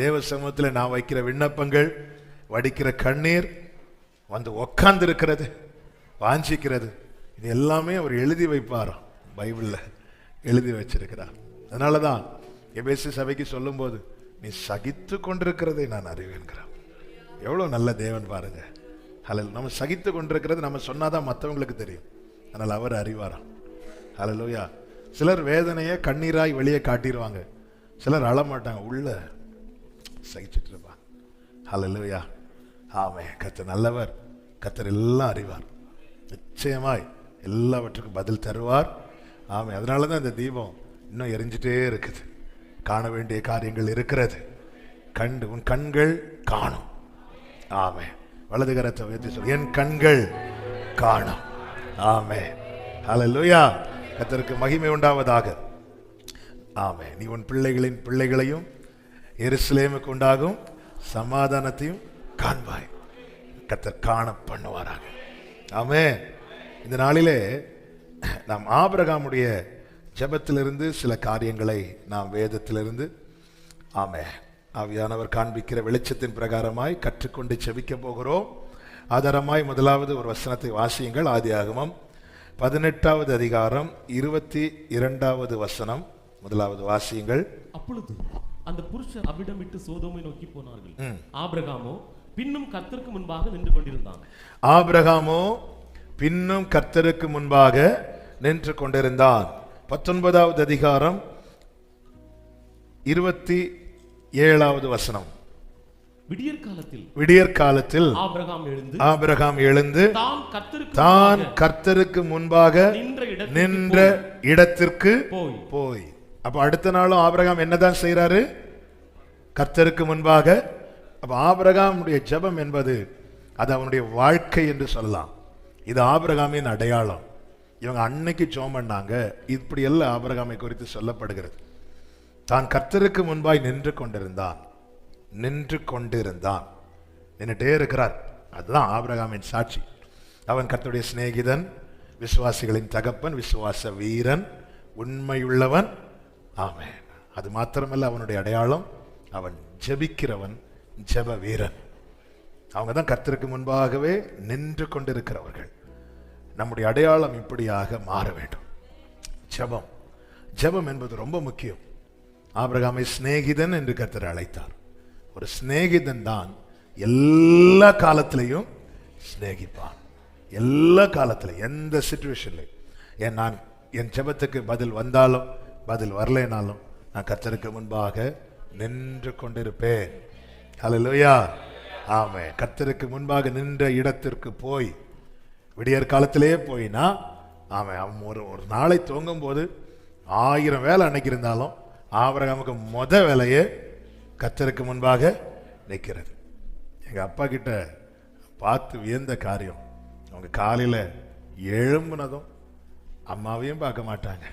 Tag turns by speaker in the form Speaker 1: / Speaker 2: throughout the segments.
Speaker 1: தேவ சமூகத்தில் நான் வைக்கிற விண்ணப்பங்கள், வடிக்கிற கண்ணீர், வந்து உக்காந்து இருக்கிறது, வாஞ்சிக்கிறது, இது எல்லாமே அவர் எழுதி வைப்பாராம். பைபிளில் எழுதி வச்சிருக்கிறார். அதனால தான் எபேசு சபைக்கு சொல்லும் போது, நீ சகித்து கொண்டிருக்கிறதை நான் அறிவேன்கிறான். எவ்வளோ நல்ல தேவன் பாருங்க. ஹல்லேலூயா. நம்ம சகித்து கொண்டிருக்கிறது நம்ம சொன்னாதான் மற்றவங்களுக்கு தெரியும். அதனால் அவர் அறிவாராம். ஹல்லேலூயா. சிலர் வேதனையை கண்ணீராய் வெளியே காட்டிடுவாங்க, சிலர் அழமாட்டாங்க, உள்ள சகிச்சுட்டு இருப்பாங்க. ஹல்லேலூயா. ஆமென். கர்த்தர் நல்லவர், கர்த்தர் எல்லாம் அறிவார், நிச்சயமாய் எல்லாவற்றுக்கும் பதில் தருவார். ஆமென். அதனால தான் இந்த தீபம் இன்னும் எரிஞ்சிட்டே இருக்குது. காண வேண்டிய காரியங்கள் இருக்கிறது. உன் கண்கள் காணும். ஆமென். வலது கரத்தை உயர்த்தி சொல், என் கண்கள் காணும். ஆமென். ஹல்லேலூயா. கர்த்தருக்கு மகிமை உண்டாவதாக. ஆமென். நீ உன் பிள்ளைகளையும் எருசலேமுக்கு உண்டாகும் சமாதானத்தையும் காண்பாய். கர்த்தர் காண பண்ணுவாராக. ஆமென். இந்த நாளிலே நாம் ஆபிரகாமுடைய ஜெபத்திலிருந்து சில காரியங்களை நாம் வேதத்திலிருந்து ஆவியானவர் காண்பிக்கிற வெளிச்சத்தின் பிரகாரமாய் கற்றுக்கொண்டு செபிக்க போகிறோம். ஆதாரமாய் முதலாவது ஒரு வசனத்தை வாசியுங்கள். ஆதியாகமம் 18வது அதிகாரம் 22வது வசனம். முதலாவது வாசியுங்கள்.
Speaker 2: அப்பொழுது அந்த புருஷர் அவ்விடம் விட்டு சோதோமை நோக்கி போனார்கள். ஆபிரகாமோ பின்னும் கர்த்தருக்கு முன்பாக நின்று கொண்டிருந்தான்.
Speaker 1: ஆபிரகாமோ பின்னும் கர்த்தருக்கு முன்பாக நின்று கொண்டிருந்தான். 19வது அதிகாரம் 27வது வசனம். விடியற் காலத்தில் ஆபிரகாம் எழுந்து தான் கர்த்தருக்கு முன்பாக நின்ற இடத்திற்கு போய். அப்ப அடுத்த நாளும் ஆபிரகாம் என்னதான் செய்யறாரு? கர்த்தருக்கு முன்பாக. அப்ப ஆபிரகாமுடைய ஜெபம் என்பது அது அவனுடைய வாழ்க்கை என்று சொல்லலாம். இது ஆபிரகாமின் அடையாளம். இவங்க அன்னைக்கு ஜெபம் பண்ணாங்க, இப்படி எல்லாம் ஆபிரகாமை குறித்து சொல்லப்படுகிறது. தான் கர்த்தருக்கு முன்பாய் நின்றுட்டே இருக்கிறார். அதுதான் ஆபிரகாமின் சாட்சி. அவன் கர்த்தருடைய சிநேகிதன், விசுவாசிகளின் தகப்பன், விசுவாச வீரன், உண்மையுள்ளவன். ஆமென். அது மாத்திரமல்ல, அவனுடைய அடையாளம் அவன் ஜெபிக்கிறவன், ஜெப வீரன். அவங்க தான் கர்த்தருக்கு முன்பாகவே நின்று கொண்டிருக்கிறவர்கள். நம்முடைய அடையாளம் இப்படியாக மாற வேண்டும். ஜெபம் என்பது ரொம்ப முக்கியம். ஆபிரகாமை சிநேகிதன் என்று கர்த்தர் அழைத்தார். ஒரு சிநேகிதன் தான் எல்லா காலத்திலையும் சிநேகிப்பான். எல்லா காலத்திலும், எந்த சிச்சுவேஷன்லையும். நான் என் ஜெபத்துக்கு பதில் வந்தாலும் பதில் வரலைனாலும் நான் கர்த்தருக்கு முன்பாக நின்று கொண்டிருப்பேன். ஹல்லேலூயா. ஆமென். கர்த்தருக்கு முன்பாக நின்ற இடத்திற்கு போய், விடியற் காலத்திலே போயினா, ஆமென், அவன் ஒரு நாளை துவங்கும் போது 1000 வேலை அன்னைக்கு இருந்தாலும் ஆபிரகாமுக்கு முத வேலையே கர்த்தருக்கு முன்பாக நிற்கிறது. எங்கள் அப்பா கிட்ட பார்த்து வியந்த காரியம், அவங்க காலையில் எழும்புனதும் அம்மாவையும் பார்க்க மாட்டாங்க,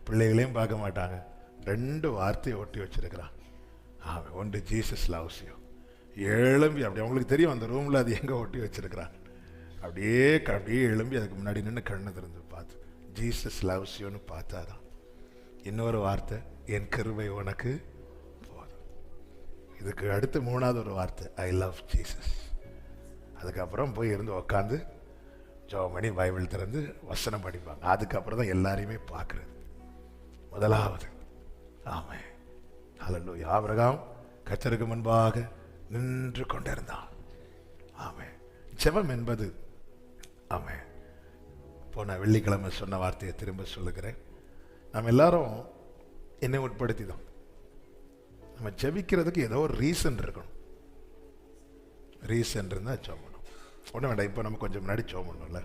Speaker 1: பிள்ளைகளையும் பார்க்க மாட்டாங்க, 2 வார்த்தையை ஒட்டி வச்சிருக்கிறான். ஆமாம், ஒன்று ஜீசஸ் லவ்ஸ் யூ. எழும்பி அப்படி அவங்களுக்கு தெரியும் அந்த ரூமில் அது எங்கே ஒட்டி வச்சிருக்கிறான். அப்படியே எழும்பி அதுக்கு முன்னாடி நின்று கண்ணை திறந்து பார்த்து ஜீசஸ் லவ்ஸ் யூன்னு பார்த்தாதான். இன்னொரு வார்த்தை, என் கிருபை உனக்கு போதும். இதுக்கு அடுத்து 3வது ஒரு வார்த்தை, ஐ லவ் ஜீசஸ். அதுக்கப்புறம் போய் இருந்து உக்காந்து ஜெபம் பண்ணி பைபிள் திறந்து வசனம் படிப்பாங்க. அதுக்கப்புறம் தான் எல்லாரையுமே பார்க்குறது முதலாவது. ஆமென். ஹல்லேலூயா. ஆபிரகாம் கர்த்தருக்கு முன்பாக நின்று கொண்டிருந்தான். ஆமென். ஜெபம் என்பது, ஆமென், போன வெள்ளிக்கிழமை சொன்ன வார்த்தையை திரும்ப சொல்லுகிறேன். நம்ம எல்லாரும் என்னை உட்படுத்தி தான் நம்ம ஜெபிக்கிறதுக்கு ஏதோ ஒரு ரீசன் இருக்கணும். ரீசன் இருந்தால் ஜெபம் பண்ணணும். ஒன்றும் வேண்டாம். இப்போ நம்ம கொஞ்சம் முன்னாடி ஜெபம் பண்ணோம்ல,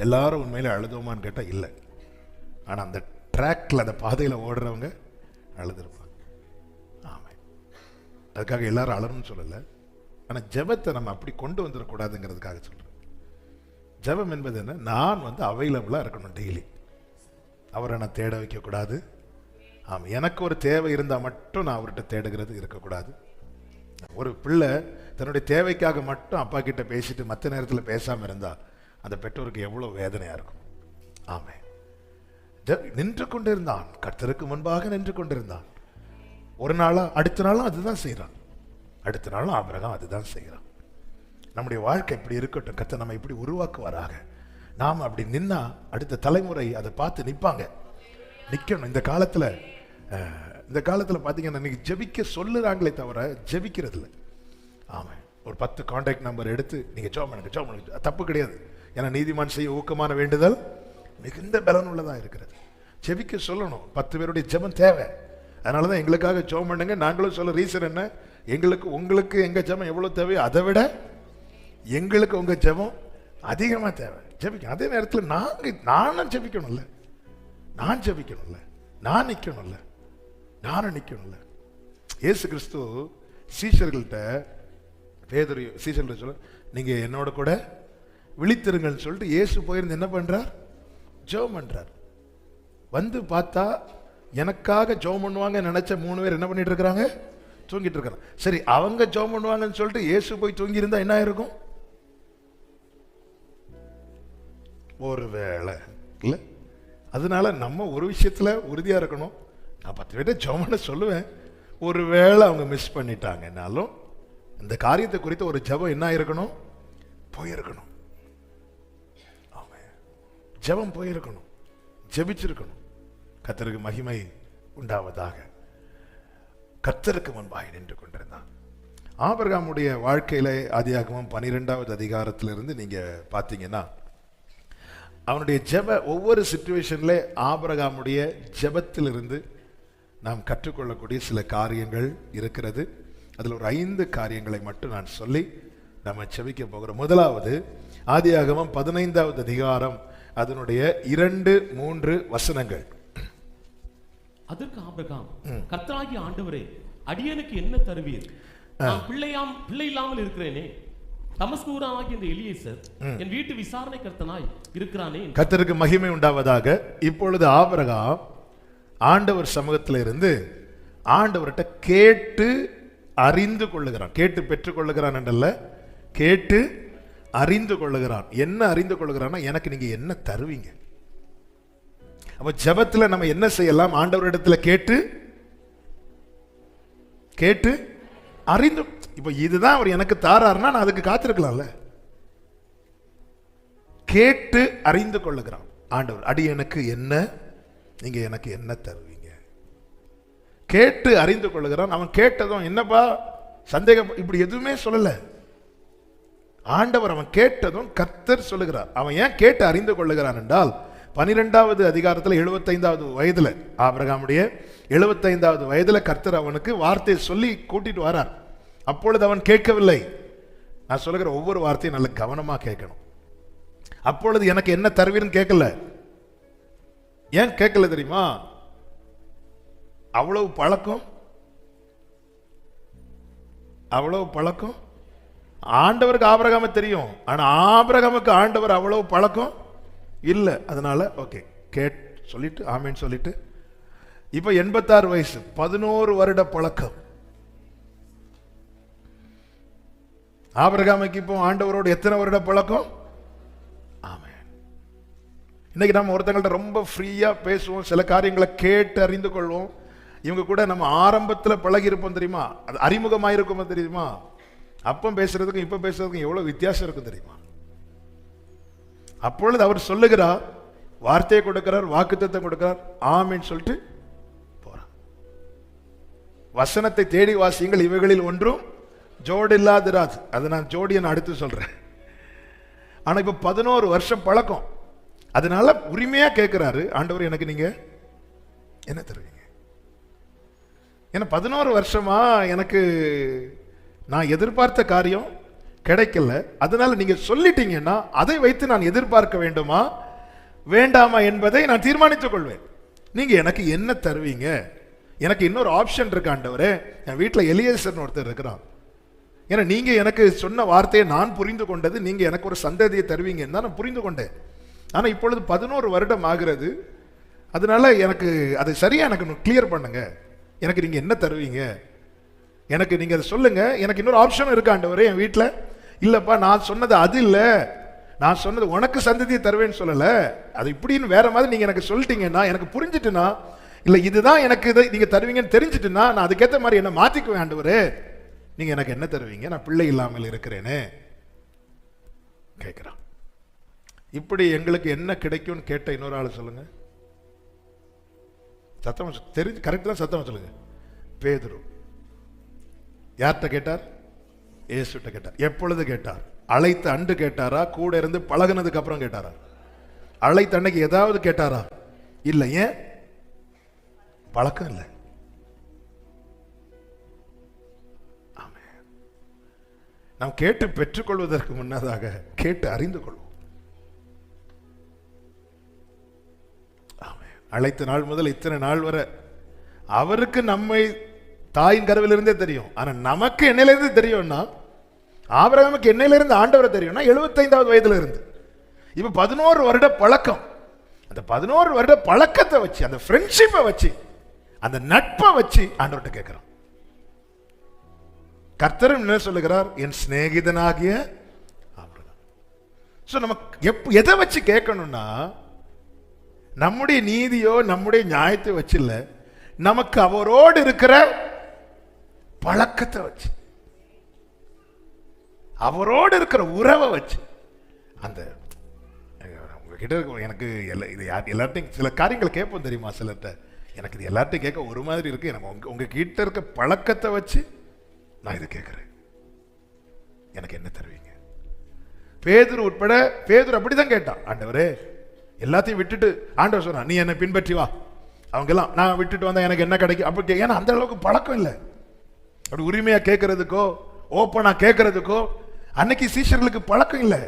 Speaker 1: எல்லாரும் உண்மையில அழுதோமான்னு கேட்டால் இல்லை. ஆனால் அந்த ட்ராக்ல, அந்த பாதையில் ஓடுறவங்க அழுதுருப்பாங்க. ஆமாம், அதுக்காக எல்லாரும் அழணும்னு சொல்லலை. ஆனால் ஜெபத்தை நம்ம அப்படி கொண்டு வந்துடக்கூடாதுங்கிறதுக்காக சொல்கிறேன். ஜெபம் என்பது என்ன, நான் அவைலபிளாக இருக்கணும் டெய்லி. அவரை நான் தேட வைக்கக்கூடாது. ஆமாம், எனக்கு ஒரு தேவை இருந்தால் மட்டும் நான் அவர்கிட்ட தேடுகிறது இருக்கக்கூடாது. ஒரு பிள்ளை தன்னுடைய தேவைக்காக மட்டும் அப்பா கிட்ட பேசிட்டு மற்ற நேரத்தில் பேசாமல் இருந்தால் அந்த பெற்றோருக்கு எவ்வளோ வேதனையாக இருக்கும். ஆமாம், நின்று கொண்டிருந்தான், கர்த்தருக்கு முன்பாக நின்று கொண்டிருந்தான். ஒரு நாளா அடுத்த நாளும் அதுதான் செய்யறான். அடுத்த நாளும் ஆபிரகாம் அதுதான் செய்யறான். நம்முடைய வாழ்க்கை இப்படி இருக்கட்டும். கர்த்தர் நம்ம இப்படி உருவாக்குவாராக. நாம் அப்படி நின்னா அடுத்த தலைமுறை அதை பார்த்து நிற்பாங்க, நிக்கணும். இந்த காலத்துல பாத்தீங்கன்னா இன்னைக்கு ஜெபிக்க சொல்லுறாங்களே தவிர ஜெபிக்கிறது இல்லை. ஆமா, ஒரு 10 கான்டாக்ட் நம்பர் எடுத்து நீங்க ஜெபம் பண்ணுங்க, தப்பு கிடையாது. ஏன்னா நீதிமான் செய்ய ஊக்கமான வேண்டுதல் மிகுந்த பலன் உள்ளதா இருக்கிறது. ஜெபிக்க சொல்லணும். 10 பேருடைய ஜெபம் தேவை. அதனாலதான் எங்களுக்காக ஜெபம் பண்ணுங்க. நாங்களும் சொல்ல ரீசன் என்ன, உங்களுக்கு எங்க ஜெபம் எவ்வளவு தேவையோ அதை விட எங்களுக்கு உங்க ஜெபம் அதிகமா தேவை. ஜெபிக்க அதே நேரத்தில் நானும் ஜெபிக்கணும்ல, நான் ஜெபிக்கணும்ல, நான் நிக்கணும்ல. இயேசு கிறிஸ்து சீஷர்கள்ட்ட பேதுரு சீஷர்கள்ட்ட சொல்ல, நீங்க என்னோட கூட விழித்திருங்கன்னு சொல்லிட்டு இயேசு போயிருந்து என்ன பண்றார், ஜெபம் பண்றார். வந்து பார்த்தா எனக்காக ஜெபம் பண்ணுவாங்க நினைச்ச 3 பேர் என்ன பண்ணிட்டு இருக்கிறாங்க, தூங்கிட்டு இருக்கிறாங்க. சரி, அவங்க ஜெபம் பண்ணுவாங்கன்னு சொல்லிட்டு இயேசு போய் தூங்கி இருந்தா என்ன இருக்கும்? ஒரு வேளை இல்ல. அதனால நம்ம ஒரு விஷயத்துல உறுதியா இருக்கணும். நான் 10 பேர்ட்ட ஜெபம் பண்ண சொல்லுவேன். ஒரு வேளை அவங்க மிஸ் பண்ணிட்டாங்கன்னாலும் இந்த காரியத்தை குறித்து ஒரு ஜெபம் என்ன இருக்கணும், போயிருக்கணும். ஜெபம் போயிருக்கணும், ஜெபிச்சிருக்கணும். கர்த்தருக்கு மகிமை உண்டாவதாக. கர்த்தருக்கு முன்பாக நின்று கொண்டிருந்தான். ஆபிரகாமுடைய வாழ்க்கையில ஆதியாகமம் 12வது அதிகாரத்திலிருந்து நீங்க பாத்தீங்கன்னா அவனுடைய ஜெப ஒவ்வொரு சிச்சுவேஷன்ல ஆபிரகாமுடைய ஜெபத்திலிருந்து நாம் கற்றுக்கொள்ளக்கூடிய சில காரியங்கள் இருக்கிறது. அதில் ஒரு 5 காரியங்களை மட்டும் நான் சொல்லி நம்ம ஜெபிக்க போகிறோம். முதலாவது ஆதியாகமம் 15வது அதிகாரம் அதனுடைய 2-3 வசனங்கள்.
Speaker 2: அதற்கு ஆபிரகாம், கர்த்தராகிய ஆண்டவரே, அடியனுக்கு என்ன தருவீர்? நான் பிள்ளை இல்லாமல் இருக்கிறேனே. தமஸ்கூராகிய இந்த எலியேசர் என் வீட்டு விசாரணை கர்த்தனாய் இருக்கிறானே. கர்த்தருக்கு மகிமை உண்டாவதாக. இப்பொழுது ஆபிரகாம் ஆண்டவர் சமூகத்தில் இருந்து ஆண்டவர்கிட்ட கேட்டு அறிந்து கொள்ளுகிறான். கேட்டு பெற்றுக் கொள்ளுகிறான் என்றல்ல, கேட்டு அறிந்து கொள்ளுகிறான். என்ன அறிந்து கொள்ளுகிறான்னா, எனக்கு நீங்க என்ன தருவீங்க? அப்ப ஜெபத்துல நம்ம என்ன செய்யலாம்? ஆண்டவரிடத்துல கேட்டு அறிந்து. இப்ப இதுதான் அவர் எனக்கு தாராருன்னா நான் அதுக்கு காத்திருக்கலாம்ல. கேட்டு அறிந்து கொள்ளுகிறான் ஆண்டவர். அடி எனக்கு என்ன, நீங்க எனக்கு என்ன தருவீங்க? கேட்டு அறிந்து கொள்ளுகிறான். அவன் கேட்டதும் என்னப்பா சந்தேகம் இப்படி எதுவுமே சொல்லல. ஆண்டவர் அவன் கேட்டதும் கர்த்தர் சொல்லுகிறார். அவன் ஏன் கேட்டு அறிந்து கொள்ளுகிறான் என்றால் 12வது அதிகாரத்தில் 75வது வயதுல ஆபிரகாமுடைய 75வது வயதுல கர்த்தர் அவனுக்கு வார்த்தையை சொல்லி கூட்டிட்டு வரார். அப்பொழுது அவன் கேட்கவில்லை. நான் சொல்லுகிற ஒவ்வொரு வார்த்தையும் நல்ல கவனமா கேட்கணும். அப்பொழுது எனக்கு என்ன தருவீர்னு கேட்கல. ஏன் கேட்கல தெரியுமா? அவ்வளவு பழக்கம் ஆண்டவருக்கு ஆபிரகாமை தெரியும். ஆனா ஆபிரகாமுக்கு ஆண்டவர் அவ்வளவு பழக்கம் இல்ல. அதனால ஓகே சொல்லிட்டு ஆமேன் சொல்லிட்டு இப்ப 86 வயசு, 11 வருட பழக்கம். ஆபிரகாமுக்கு இப்போ ஆண்டவரோடு எத்தனை வருட பழக்கம்? ஆமென். இன்னைக்கு நம்ம ஒருத்தங்கள்ட்ட ரொம்ப ஃப்ரீயா பேசுவோம், சில காரியங்களை கேட்டு அறிந்து கொள்வோம். இவங்க கூட நம்ம ஆரம்பத்துல பழகி இருப்போம் தெரியுமா, அது அறிமுகமாயிருக்கும் தெரியுமா. அப்ப பேசுறதுக்கும் இப்ப பேசுறதுக்கும் எவ்வளவு வித்தியாசம் இருக்கும் தெரியுமா. அப்பொழுது அவர் சொல்லுகிறார், வார்த்தையை கொடுக்கிறார், வாக்குத்தத்தத்தை கொடுக்கிறார், ஆமென் சொல்லிட்டு போறார். வசனத்தை தேடி வாசியுங்கள், இவைகளில் ஒன்றும் ஜோடு இல்லாதிராது. அதை நான் ஜோடியை நான் அடுத்து சொல்றேன். ஆனா இப்ப 11 வருஷம் பழக்கம். அதனால உரிமையா கேட்கிறாரு, ஆண்டவர் எனக்கு நீங்க என்ன தருவீங்க? ஏன்னா 11 வருஷமா எனக்கு நான் எதிர்பார்த்த காரியம் கிடைக்கல. அதனால நீங்க சொல்லிட்டீங்கன்னா அதை வைத்து நான் எதிர்பார்க்க வேண்டுமா வேண்டாமா என்பதை நான் தீர்மானித்துக் கொள்வேன். நீங்க எனக்கு என்ன தருவீங்க? எனக்கு இன்னொரு ஆப்ஷன் இருக்கு ஆண்டவரே. என் வீட்டில் எலியேசர்னு ஒருத்தர் இருக்கிறான். ஏன்னா நீங்க எனக்கு சொன்ன வார்த்தையை நான் புரிந்து கொண்டது, நீங்க எனக்கு ஒரு சந்ததியை தருவீங்கன்னு தான் நான் புரிந்து கொண்டேன். ஆனா இப்பொழுது 11 வருடம் ஆகிறது. அதனால எனக்கு அதை சரியா எனக்கு கிளியர் பண்ணுங்க. எனக்கு நீங்க என்ன தருவீங்க? எனக்கு நீங்க அதை சொல்லுங்க. எனக்கு இன்னொரு ஆப்ஷன் இருக்கு ஆண்டவரே என் வீட்டில். இல்லப்பா நான் சொன்னது அது இல்லை, நான் சொன்னது உனக்கு சந்ததியை தருவேன்னு சொல்லல, அது இப்படின்னு வேற மாதிரி நீங்க எனக்கு சொல்லிட்டீங்கன்னா, எனக்கு புரிஞ்சுட்டுனா இல்ல இதுதான் எனக்கு இதை நீங்க தருவீங்கன்னு தெரிஞ்சிட்டுன்னா நான் அதுக்கேற்ற மாதிரி என்ன மாத்திக்குவேன் ஆண்டவரே. நீங்க எனக்கு என்ன தருவீங்க, நான் பிள்ளை இல்லாமல் இருக்கிறேனே கேட்கிறான். இப்படி எங்களுக்கு என்ன கிடைக்கும்னு கேட்ட இன்னொரு ஆள் சொல்லுங்க. சத்தம் தெரிஞ்சு கரெக்ட் தான், சத்தம் சொல்லுங்க. பேதுரு யார்கிட்ட கேட்டார்? இயேசுட்ட கேட்டார். எப்பொழுது கேட்டார்? அழைத்த அன்று கேட்டாரா, கூட இருந்து பழகுனதுக்கு அப்புறம் கேட்டாரா? அழைத்த அன்னைக்கு ஏதாவது கேட்டாரா? இல்ல. ஏன்? பழக்கம் இல்லை. நாம் கேட்டு பெற்றுக்கொள்வதற்கு முன்னதாக கேட்டு அறிந்து கொள்வோம். அழைத்த நாள் முதல் இத்தனை நாள் வரை அவருக்கு நம்மை தாயின் கருவிலிருந்தே தெரியும். ஆனா நமக்கு என்னையிலிருந்து தெரியும்னா, ஆபிரகாமுக்கு என்னையிலிருந்து ஆண்டவரை தெரியும்னா 75வது வயதுல இருந்து. இப்ப 11 வருட பழக்கம். அந்த 11 வருட பழக்கத்தை வச்சு, அந்த ஃப்ரெண்ட்ஷிப்பை வச்சு, அந்த நட்பை வச்சு ஆண்டவர்கிட்ட கேட்கிறோம். கர்த்தர் என்ன சொல்லுகிறார்? என் சிநேகிதனாகிய ஆபிரகாம். சோ நமக்கு எதை வச்சு கேட்கணும்னா, நம்முடைய நீதியோ நம்முடைய நியாயத்தை வச்சு இல்ல, நமக்கு அவரோடு இருக்கிற பழக்கத்தை வச்சு, அவரோடு இருக்கிற உறவை வச்சு. அந்த உங்ககிட்ட இருக்க எனக்கு இது எல்லார்ட்டையும் சில காரியங்கள் கேட்போம் தெரியுமா? சிலர்கிட்ட எனக்கு இது எல்லார்ட்டையும் கேட்க ஒரு மாதிரி இருக்கு. எனக்கு உங்க கிட்ட இருக்க பழக்கத்தை வச்சு நான் இதை கேட்கிறேன். எனக்கு என்ன தருவீங்க? பேதுரு உட்பட பேதுரு அப்படிதான் கேட்டான். ஆண்டவரே, எல்லாத்தையும் விட்டுட்டு ஆண்டவர் சொன்னா, நீ என்னை பின்பற்றி வா. அவங்க எல்லாம் நான் விட்டுட்டு வந்தா எனக்கு என்ன கிடைக்கும் அப்படி. ஏன்னா அந்த அளவுக்கு பழக்கம் இல்லை. அப்படி உரிமையா கேட்கறதுக்கோ ஓப்பனா கேட்கறதுக்கோ அன்னைக்கு சீஷர்களுக்கு பழக்கம் இல்லை.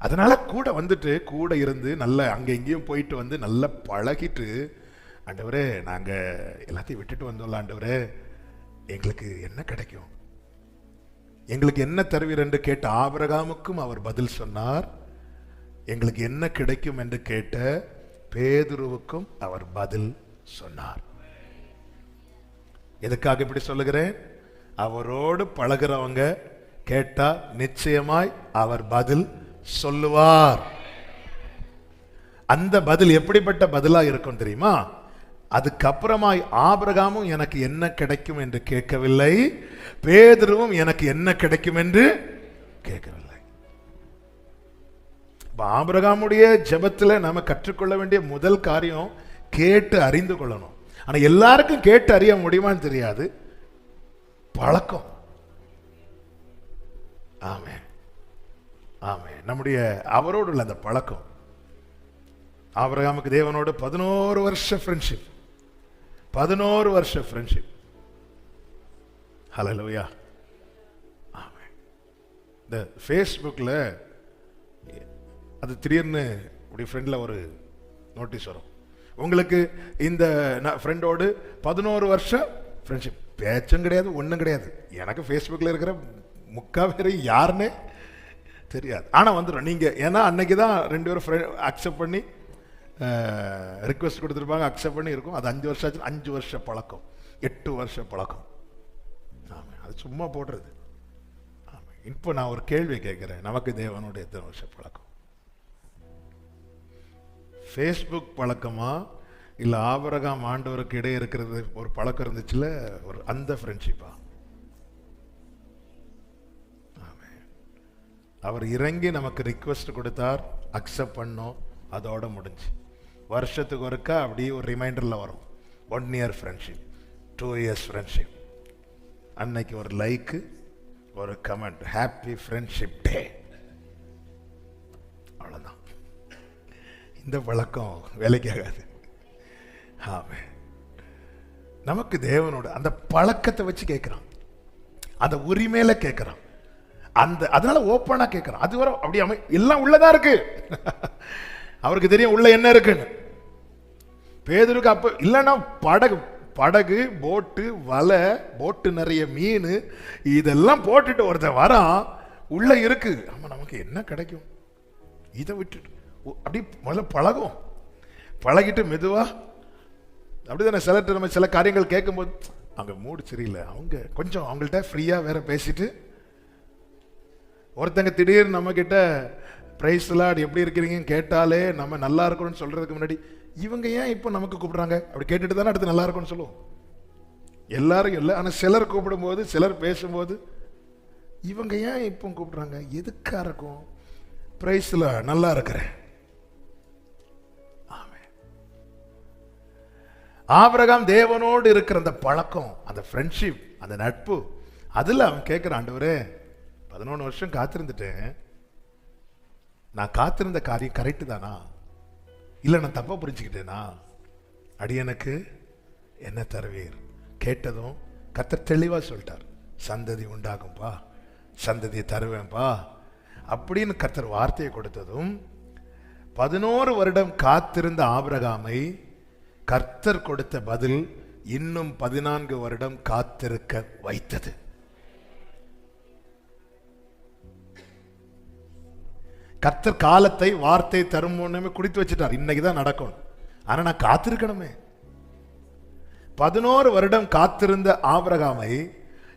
Speaker 2: அதனால கூட வந்துட்டு கூட இருந்து நல்ல அங்க எங்கேயும் போயிட்டு வந்து நல்லா பழகிட்டு, ஆண்டவரே நாங்க எல்லாத்தையும் விட்டுட்டு வந்தோம்ல ஆண்டவரே, எங்களுக்கு என்ன கிடைக்கும், எங்களுக்கு என்ன தருவீர் என்று கேட்ட ஆபிரகாமுக்கும் அவர் பதில் சொன்னார். எங்களுக்கு என்ன கிடைக்கும் என்று கேட்ட பேதுருவுக்கும் அவர் பதில் சொன்னார். எதுக்காக இப்படி சொல்லுகிறேன்? அவரோடு பழகிறவங்க கேட்டா நிச்சயமாய் அவர் பதில் சொல்லுவார். அந்த பதில் எப்படிப்பட்ட பதிலா இருக்கும் தெரியுமா? அதுக்கப்புறமாய் ஆபிரகாமும் எனக்கு என்ன கிடைக்கும் என்று கேட்கவில்லை, பேதுருவும் எனக்கு என்ன கிடைக்கும் என்று கேட்கவில்லை. ஆபிரகாமுடைய ஜெபத்துல நாம கற்றுக்கொள்ள வேண்டிய முதல் காரியம் கேட்டு அறிந்து கொள்ளணும். ஆனா எல்லாருக்கும் கேட்டு அறிய முடியுமான்னு தெரியாது. பழக்கம். ஆமே ஆமே நம்முடைய அவரோடு உள்ள அந்த பழக்கம். ஆபிரகாமுக்கு தேவனோடு 11 வருஷ ஃப்ரெண்ட்ஷிப். 11 வருஷ ஃப்ரெண்ட்ஷிப். ஹல்லேலூயா. ஆமே. இந்த ஃபேஸ்புக்ல அது திடீர்னு உடைய ஃப்ரெண்டில் ஒரு நோட்டீஸ் வரும், உங்களுக்கு இந்த ஃப்ரெண்டோடு 11 வருஷம் ஃப்ரெண்ட்ஷிப். பேச்சும் கிடையாது, ஒன்றும் கிடையாது. எனக்கு ஃபேஸ்புக்கில் இருக்கிற முக்கா பேர் யாருன்னு தெரியாது. ஆனால் வந்துடும் நீங்கள். ஏன்னா அன்னைக்கு தான் 2 பேரும் ஃப்ரெண்ட் அக்செப்ட் பண்ணி ரிக்வெஸ்ட் கொடுத்துருப்பாங்க, அக்செப்ட் பண்ணி இருக்கும். அது 5 வருஷம் ஆச்சு. 5 வருஷ பழக்கம், 8 வருஷ பழக்கம். ஆமாம், அது சும்மா போடுறது. ஆமாம். இப்போ நான் ஒரு கேள்வி கேட்குறேன், நமக்கு தேவனோட எத்தனை வருஷ பழக்கம்? ஃபேஸ்புக் பழக்கமா இல்லை ஆபிரகாம் ஆண்டவருக்கு இடையே இருக்கிறது ஒரு பழக்கம் இருந்துச்சுல, ஒரு அந்த ஃப்ரெண்ட்ஷிப்பா? அவர் இறங்கி நமக்கு ரிக்வெஸ்ட் கொடுத்தார், அக்செப்ட் பண்ணோம், அதோட முடிஞ்சு. வருஷத்துக்கு ஒருக்கா அப்படியே ஒரு ரிமைண்டரில் வரும், 1 இயர் ஃப்ரெண்ட்ஷிப், 2 இயர்ஸ் ஃப்ரெண்ட்ஷிப். அன்னைக்கு ஒரு லைக்கு, ஒரு கமெண்ட், ஹாப்பி ஃப்ரெண்ட்ஷிப் டே. அவ்வளோதான். இந்த பழக்கம் வேலைக்கு ஆகாது. ஆமே. நமக்கு தேவனோட அந்த பழக்கத்தை வச்சு கேட்கிறான், அந்த உரிமையில கேட்கிறான், அதனால ஓப்பனா கேட்கிறான். அது வர அப்படி எல்லாம் உள்ளதா இருக்கு. அவருக்கு தெரியும் உள்ள என்ன இருக்குன்னு. பேதுருக்கு அப்ப இல்லைன்னா படகு போட்டு வலை போட்டு நிறைய மீன் இதெல்லாம் போட்டுட்டு ஒருத்தன் வரான், உள்ள இருக்கு. ஆமா, நமக்கு என்ன கிடைக்கும் இதை விட்டுட்டு அப்படி முதல்ல பழகும். பழகிட்டு மெதுவா அப்படிதானே சிலர்கிட்ட நம்ம சில காரியங்கள் கேட்கும்போது அங்க மூடு சரியில்லை, அவங்க கொஞ்சம் அவங்கள்ட்ட ஃப்ரீயா வேற பேசிட்டு, ஒருத்தங்க திடீர்னு நம்ம கிட்ட பிரைஸ் லார்ட் எப்படி இருக்கிறீங்கன்னு கேட்டாலே நம்ம நல்லா இருக்கணும்னு சொல்றதுக்கு முன்னாடி இவங்க ஏன் இப்போ நமக்கு கூப்பிடுறாங்க அப்படி கேட்டுட்டு தானே அடுத்து நல்லா இருக்கும்னு சொல்லுவோம். எல்லாரும் இல்லை, ஆனால் சிலர் கூப்பிடும்போது சிலர் பேசும்போது இவங்க ஏன் இப்போ கூப்பிடுறாங்க, எதுக்கா இருக்கும்? பிரைஸ்ல நல்லா இருக்கிறேன். ஆபிரகாம் தேவனோடு இருக்கிற அந்த பழக்கம், அந்த ஃப்ரெண்ட்ஷிப், அந்த நட்பு, அதில் அவன் கேட்குற, ஆண்டவரே 11 வருஷம் காத்திருந்துட்டேன், நான் காத்திருந்த காரியம் கரெக்டு தானா, இல்லை நான் தப்பா புரிஞ்சுக்கிட்டேனா, அடியனுக்கு என்ன தருவீர்? கேட்டதும் கர்த்தர் தெளிவா சொல்லிட்டார், சந்ததி உண்டாகும்பா, சந்ததியை தருவேன்பா அப்படின்னு கர்த்தர் வார்த்தையை கொடுத்ததும் 11 வருடம் காத்திருந்த ஆபிரகாமை கர்த்தர் கொடுத்த பதில் இன்னும் 14 வருடம் காத்திருக்க வைத்தது. கர்த்தர் காலத்தை வார்த்தை தரும் முன்னமே குடித்து வச்சுட்டார், இன்னைக்குதான் நடக்கும், ஆனா நான் காத்திருக்கணுமே. 11 வருடம் காத்திருந்த ஆபிரகாமை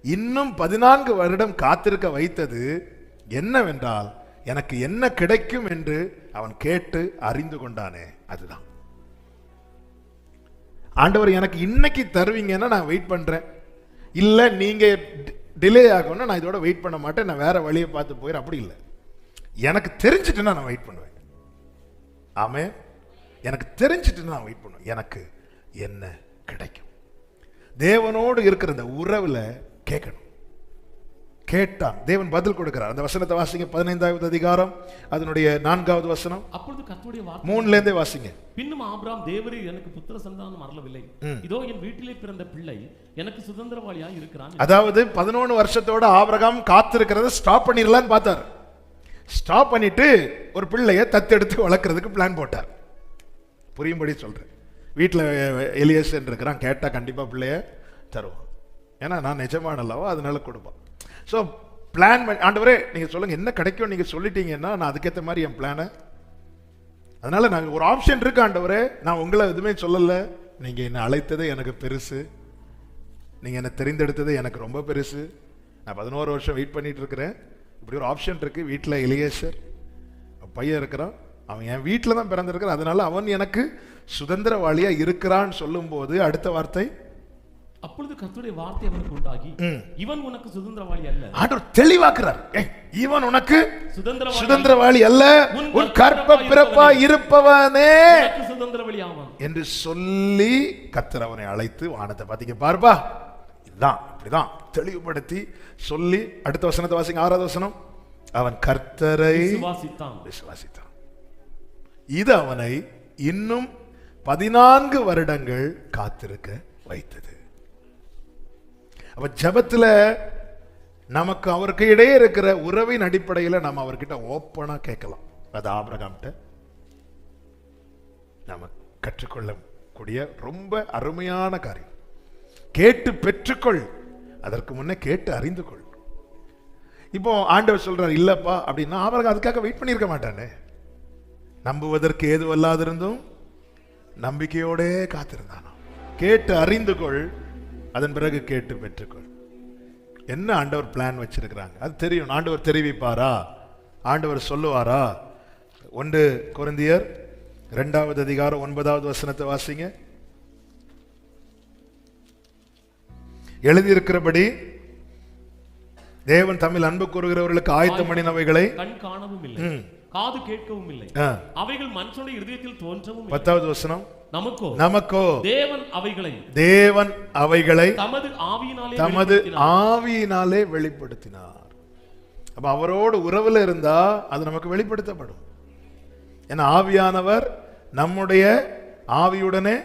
Speaker 2: இன்னும் 14 வருடம் காத்திருக்க வைத்தது என்னவென்றால், எனக்கு என்ன கிடைக்கும் என்று அவன் கேட்டு அறிந்து கொண்டானே, அதுதான். ஆண்டவர் எனக்கு இன்னைக்கு தருவீங்கன்னா நான் வெயிட் பண்றேன், இல்ல நீங்க டிலே ஆகும்னா நான் இதோட வெயிட் பண்ண மாட்டேன், நான் வேற வழியை பார்த்து போயிடும், அப்படி இல்லை. எனக்கு தெரிஞ்சிட்டுன்னா நான் வெயிட் பண்ணுவேன். ஆமே, எனக்கு தெரிஞ்சிட்டு நான் வெயிட் பண்ணுவேன். எனக்கு என்ன கிடைக்கும்? தேவனோடு இருக்கிற இந்த உறவுல கேட்கணும். கேட்டான், தேவன் பதில் கொடுக்கிறார். அந்த வசனத்தை வாசிங்க, 15வது அதிகாரம் அதனுடைய 4வது வசனம்.
Speaker 3: அப்பொழுது கர்த்தருடைய வார்த்தை
Speaker 2: 3ல இருந்தே வாசிங்க.
Speaker 3: பின்னும் ஆபிரகாம், தேவரீர் எனக்கு புத்திர சந்தானம் அருளவில்லை, இதோ என் வீட்டிலே பிறந்த பிள்ளை எனக்கு சுதந்திரவாளியாக இருக்கிறான்.
Speaker 2: அதாவது 11 வருஷத்தோட ஆபிரகாம் காத்திருக்கிறத ஸ்டாப் பண்ணிடலான்னு பார்த்தார். ஸ்டாப் பண்ணிட்டு ஒரு பிள்ளைய தத்தெடுத்து வளர்க்கறதுக்கு பிளான் போட்டார். புரியும்படி சொல்றேன். வீட்டில் எலியேசன் இருக்கிறான், கேட்டா கண்டிப்பா பிள்ளைய தருவோம், ஏன்னா நான் நிஜமான அல்லவா, அதனால கொடுப்பான். ஸோ பிளான் பண்ணி, ஆண்டவரே நீங்க சொல்லுங்க என்ன கிடைக்கும், நீங்க சொல்லிட்டீங்கன்னா நான் அதுக்கேற்ற மாதிரி என் பிளானை, அதனால நாங்கள் ஒரு ஆப்ஷன் இருக்கு ஆண்டவரே, நான் உங்களை எதுவுமே சொல்லல, நீங்க என்ன அழைத்தது எனக்கு பெருசு, நீங்க என்ன தெரிந்தெடுத்தது எனக்கு ரொம்ப பெருசு, நான் 11 வருஷம் வெயிட் பண்ணிட்டு இருக்கிறேன், இப்படி ஒரு ஆப்ஷன் இருக்கு. வீட்டில் எலியேசர் பையன் இருக்கிறான், அவன் என் வீட்டில் தான் பிறந்திருக்கிறான், அதனால அவன் எனக்கு சுதந்திரவாளியா இருக்கிறான்னு சொல்லும் போது அடுத்த வார்த்தை,
Speaker 3: அப்பொழுது கர்த்தருடைய வார்த்தை அவனுக்கு உண்டாகி, இவன் உனக்கு சுதந்திரவாளி அல்ல.
Speaker 2: ஆண்டவர் தெளிவாக்குறார், இவன் உனக்கு
Speaker 3: சுதந்திரவாளி
Speaker 2: சுதந்திரவாளி அல்ல, உன் கற்ப பிறப்பா இருப்பவனே
Speaker 3: சுதந்திரவாளி ஆவான்
Speaker 2: என்று சொல்லி கர்த்தர் அவனை அழைத்து வானத்தை பாத்தீங்க பாருப்பா, இதுதான் இப்படிதான் தெளிவுபடுத்தி சொல்லி அடுத்த வசனத்தை வாசிங்க, 6வது வசனம். அவன் கர்த்தரை விசுவாசித்தான். இது அவனை இன்னும் 14 வருடங்கள் காத்திருக்க வைத்தது. அப்ப ஜெபத்துல நமக்கு அவருக்கு இடையே இருக்கிற உறவின் அடிப்படையில் நம்ம அவர்கிட்ட ஓப்பனா கேட்கலாம். அது ஆபிரகாம்கிட்ட நம்ம கற்றுக்கொள்ளக்கூடிய ரொம்ப அருமையான காரியம். கேட்டு பெற்றுக்கொள், அதற்கு முன்னே கேட்டு அறிந்து கொள். இப்போ ஆண்டவர் சொல்றாரு இல்லப்பா அப்படின்னா ஆபிரகாம் அதுக்காக வெயிட் பண்ணியிருக்க மாட்டானே. நம்புவதற்கு ஏதுவல்லாதிருந்தும் நம்பிக்கையோடே காத்திருந்தானோ. கேட்டு அறிந்து கொள், அதன் பிறகு கேட்டு பெற்றுக்கொள். என்ன ஆண்டவர் பிளான் வச்சிருக்கிறாங்க அது தெரியும். ஆண்டவர் தெரிவிப்பாரா, ஆண்டவர் சொல்லுவாரா? 1 கொரிந்தியர் 2வது அதிகாரம் 9வது வசனத்தை வாசிங்க. எழுதியிருக்கிறபடி தேவன் தமிழ் அன்பு கூறுகிறவர்களுக்கு ஆயத்தம் பண்ணினவைகளை
Speaker 3: கண் காணவும் இல்லை, காது கேட்கவும் இல்லை, அவைகள் மனுஷனுடைய இருதயத்தில் தோன்றவும் இல்லை.
Speaker 2: 10வது வசனம். நமக்கோ தேவன் அவைகளை தமது ஆவியினாலே வெளிப்படுத்தினார். அப்ப அவரோடு உறவுல இருந்தா அது நமக்கு வெளிப்படுத்தப்படும். ஏன்னா ஆவியானவர் நம்முடைய ஆவியுடனே